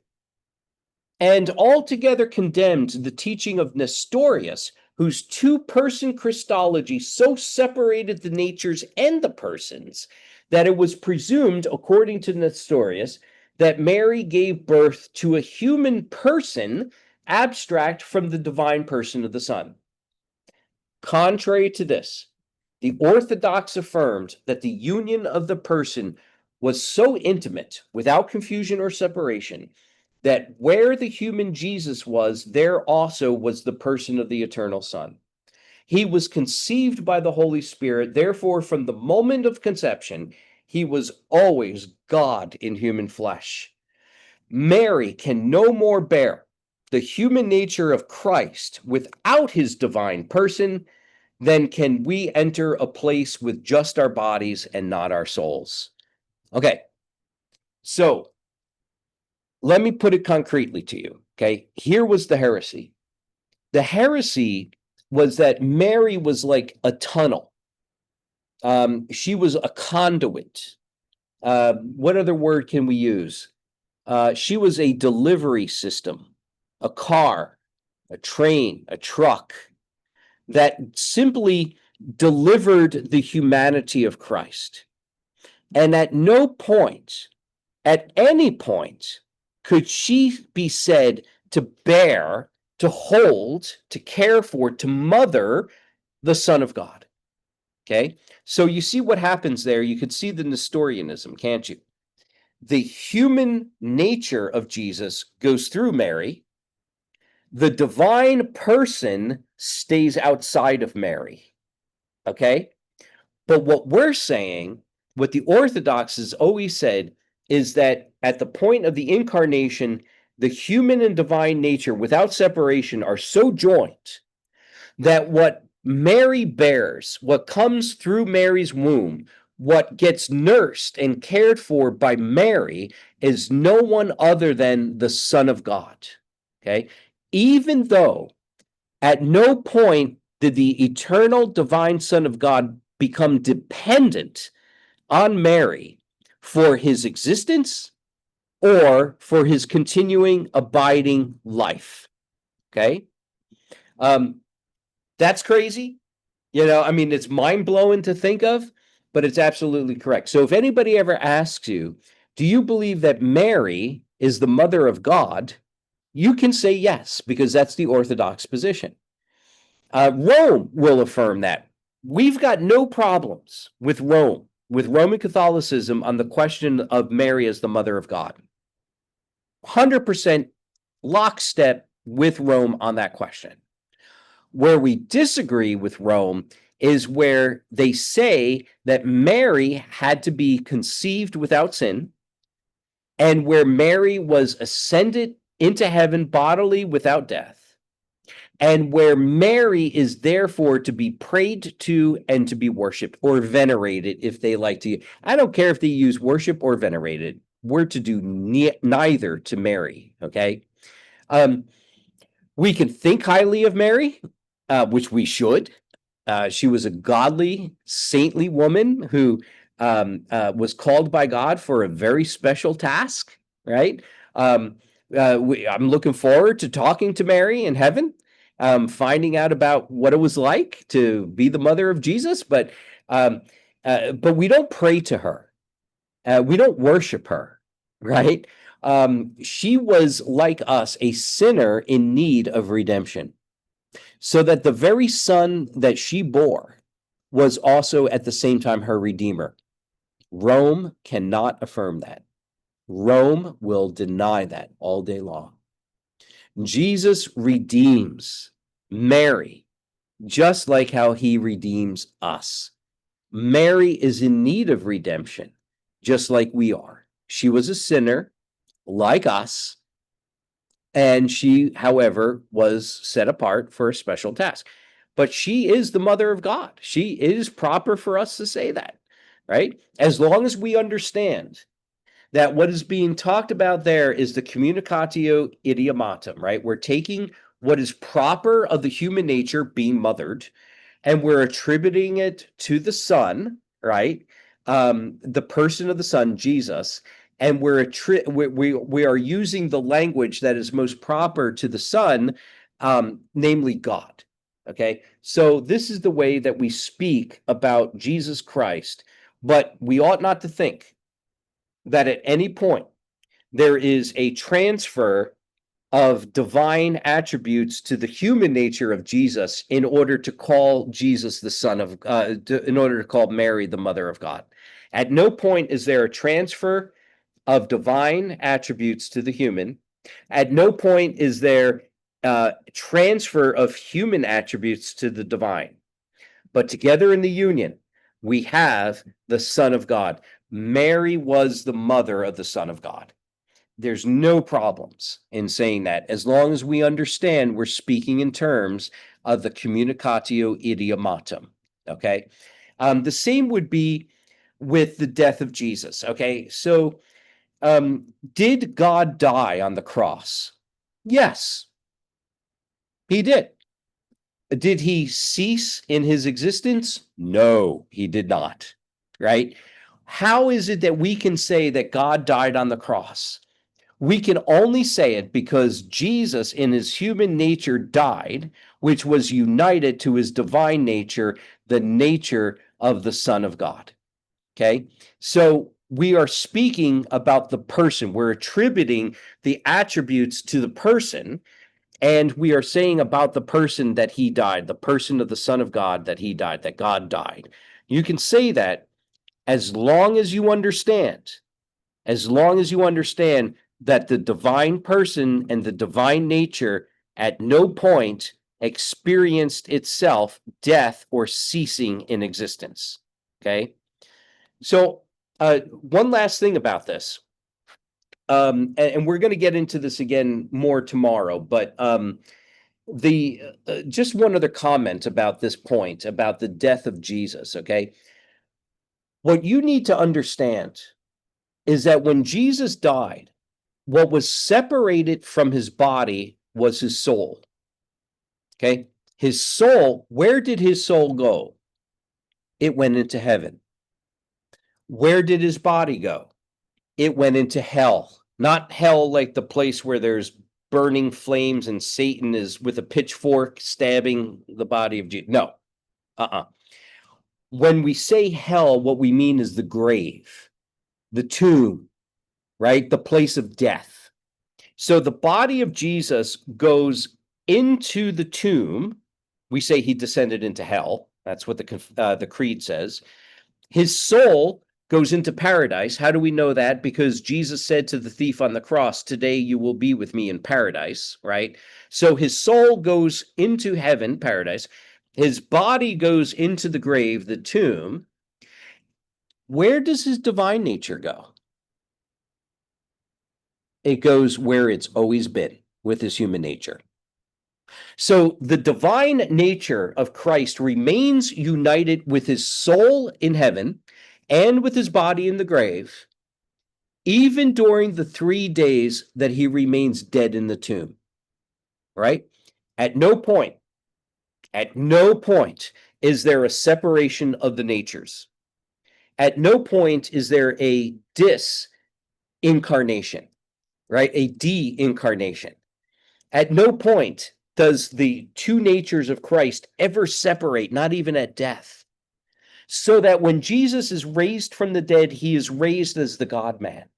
and altogether condemned the teaching of Nestorius, whose two-person Christology so separated the natures and the persons that it was presumed, according to Nestorius, that Mary gave birth to a human person abstract from the divine person of the Son. Contrary to this, the Orthodox affirmed that the union of the person was so intimate, without confusion or separation, that where the human Jesus was, there also was the person of the eternal Son. He was conceived by the Holy Spirit, therefore, from the moment of conception, he was always God in human flesh. Mary can no more bear the human nature of Christ without his divine person than can we enter a place with just our bodies and not our souls. Okay, so let me put it concretely to you. Okay, here was the heresy. The heresy was that Mary was like a tunnel. She was a conduit. What other word can we use? She was a delivery system, a car, a train, a truck that simply delivered the humanity of Christ. And at no point, at any point, could she be said to bear, to hold, to care for, to mother the Son of God. Okay, so you see what happens there. You could see the Nestorianism, can't you? The human nature of Jesus goes through Mary. The divine person stays outside of Mary. Okay, but what we're saying, what the Orthodox has always said, is that at the point of the incarnation, the human and divine nature without separation are so joined that what Mary bears, what comes through Mary's womb, what gets nursed and cared for by Mary is no one other than the Son of God. Okay, even though at no point did the eternal divine Son of God become dependent on Mary for his existence or for his continuing abiding life. Okay, that's crazy. I mean, it's mind-blowing to think of, but it's absolutely correct. So if anybody ever asks you, do you believe that Mary is the mother of God? You can say yes, because that's the Orthodox position. Rome will affirm that. We've got no problems with Rome, with Roman Catholicism on the question of Mary as the mother of God. 100% lockstep with Rome on that question. Where we disagree with Rome is where they say that Mary had to be conceived without sin, and where Mary was ascended into heaven bodily without death, and where Mary is therefore to be prayed to and to be worshiped or venerated, if they like to. I don't care if they use worship or venerated. We're to do neither to Mary, okay? We can think highly of Mary, which we should. She was a godly, saintly woman who was called by God for a very special task, right? I'm looking forward to talking to Mary in heaven, finding out about what it was like to be the mother of Jesus. But we don't pray to her. We don't worship her, right? She was, like us, a sinner in need of redemption. So that the very son that she bore was also at the same time her redeemer. Rome cannot affirm that. Rome will deny that all day long. Jesus redeems Mary, just like how he redeems us. Mary is in need of redemption, just like we are. She was a sinner, like us, and she, however, was set apart for a special task. But she is the mother of God. She is proper for us to say that, right? As long as we understand that what is being talked about there is the Communicatio Idiomatum, right? We're taking what is proper of the human nature being mothered, and we're attributing it to the Son, right? The person of the Son, Jesus, and we are using the language that is most proper to the Son, namely God. Okay, so this is the way that we speak about Jesus Christ, but we ought not to think that at any point there is a transfer of divine attributes to the human nature of Jesus in order to call Jesus the son of, in order to call Mary the mother of God. At no point is there a transfer of divine attributes to the human. At no point is there transfer of human attributes to the divine. But together in the union, we have the Son of God. Mary was the mother of the Son of God. There's no problems in saying that, as long as we understand we're speaking in terms of the Communicatio Idiomatum. Okay. The same would be with the death of Jesus. Okay. So, did God die on the cross? Yes, he did. Did he cease in his existence? No, he did not. Right? How is it that we can say that God died on the cross? We can only say it because Jesus in his human nature died, which was united to his divine nature, the nature of the Son of God. Okay? So we are speaking about the person. We're attributing the attributes to the person, and we are saying about the person that he died, the person of the Son of God that he died, that God died. You can say that as long as you understand that the divine person and the divine nature at no point experienced itself death or ceasing in existence. Okay? So, one last thing about this, and we're going to get into this again more tomorrow, but just one other comment about this point about the death of Jesus. Okay, what you need to understand is that when Jesus died, what was separated from his body was his soul. Okay, his soul, where did his soul go? It went into heaven. Where did his body go? It went into hell. Not hell like the place where there's burning flames and Satan is with a pitchfork stabbing the body of Jesus. No. When we say hell, what we mean is the grave, the tomb, right? The place of death. So the body of Jesus goes into the tomb. We say he descended into hell. That's what the creed says. His soul goes into paradise. How do we know that? Because Jesus said to the thief on the cross, "Today you will be with me in paradise," right? So his soul goes into heaven, paradise. His body goes into the grave, the tomb. Where does his divine nature go? It goes where it's always been, with his human nature. So the divine nature of Christ remains united with his soul in heaven and with his body in the grave, even during the 3 days that he remains dead in the tomb, right? At no point is there a separation of the natures. At no point is there a disincarnation, right? A de-incarnation. At no point does the two natures of Christ ever separate, not even at death. So that when Jesus is raised from the dead, he is raised as the God-man.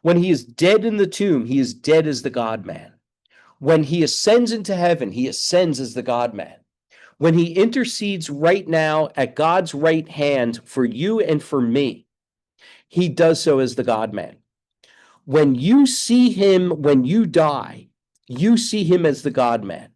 When he is dead in the tomb, he is dead as the God-man. When he ascends into heaven, he ascends as the God-man. When he intercedes right now at God's right hand for you and for me, he does so as the God-man. When you see him, when you die, you see him as the God-man.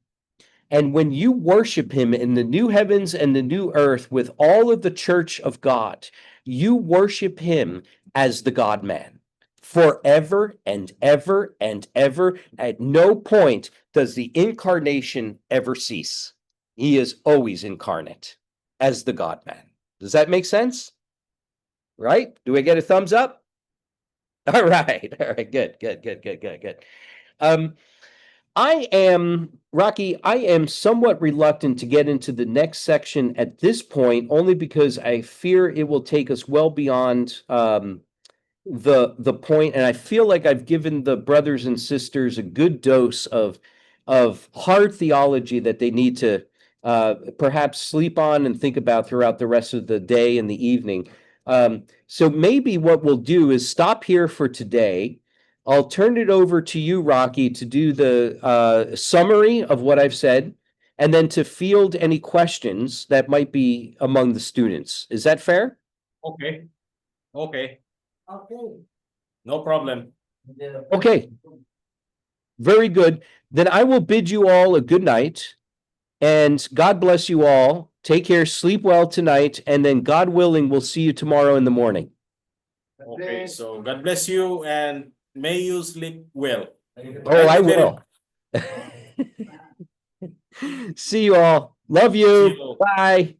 And when you worship him in the new heavens and the new earth with all of the church of God, you worship him as the God-man forever and ever and ever. At no point does the incarnation ever cease. He is always incarnate as the God-man. Does that make sense? Right? Do I get a thumbs up? All right. Good. Rocky, I am somewhat reluctant to get into the next section at this point, only because I fear it will take us well beyond the point, and I feel like I've given the brothers and sisters a good dose of hard theology that they need to perhaps sleep on and think about throughout the rest of the day and the evening. So maybe what we'll do is stop here for today. I'll turn it over to you, Rocky, to do the summary of what I've said, and then to field any questions that might be among the students. Is that fair? Okay. Okay. No problem. Okay. Very good. Then I will bid you all a good night, and God bless you all. Take care, sleep well tonight, and then God willing, we'll see you tomorrow in the morning. Okay, so God bless you and may you sleep well. Oh, I you very will. See you all. Love See you. you. Bye.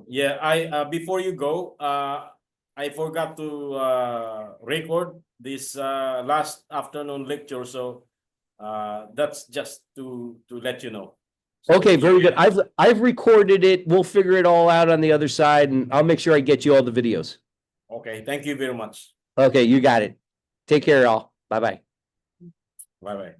Yeah, before you go, I forgot to record this last afternoon lecture, so that's just to let you know. So Okay, you very good. can- I've recorded it. We'll figure it all out on the other side, and I'll make sure I get you all the videos. Okay, thank you very much. Okay, you got it. Take care, y'all. Bye-bye. Bye bye.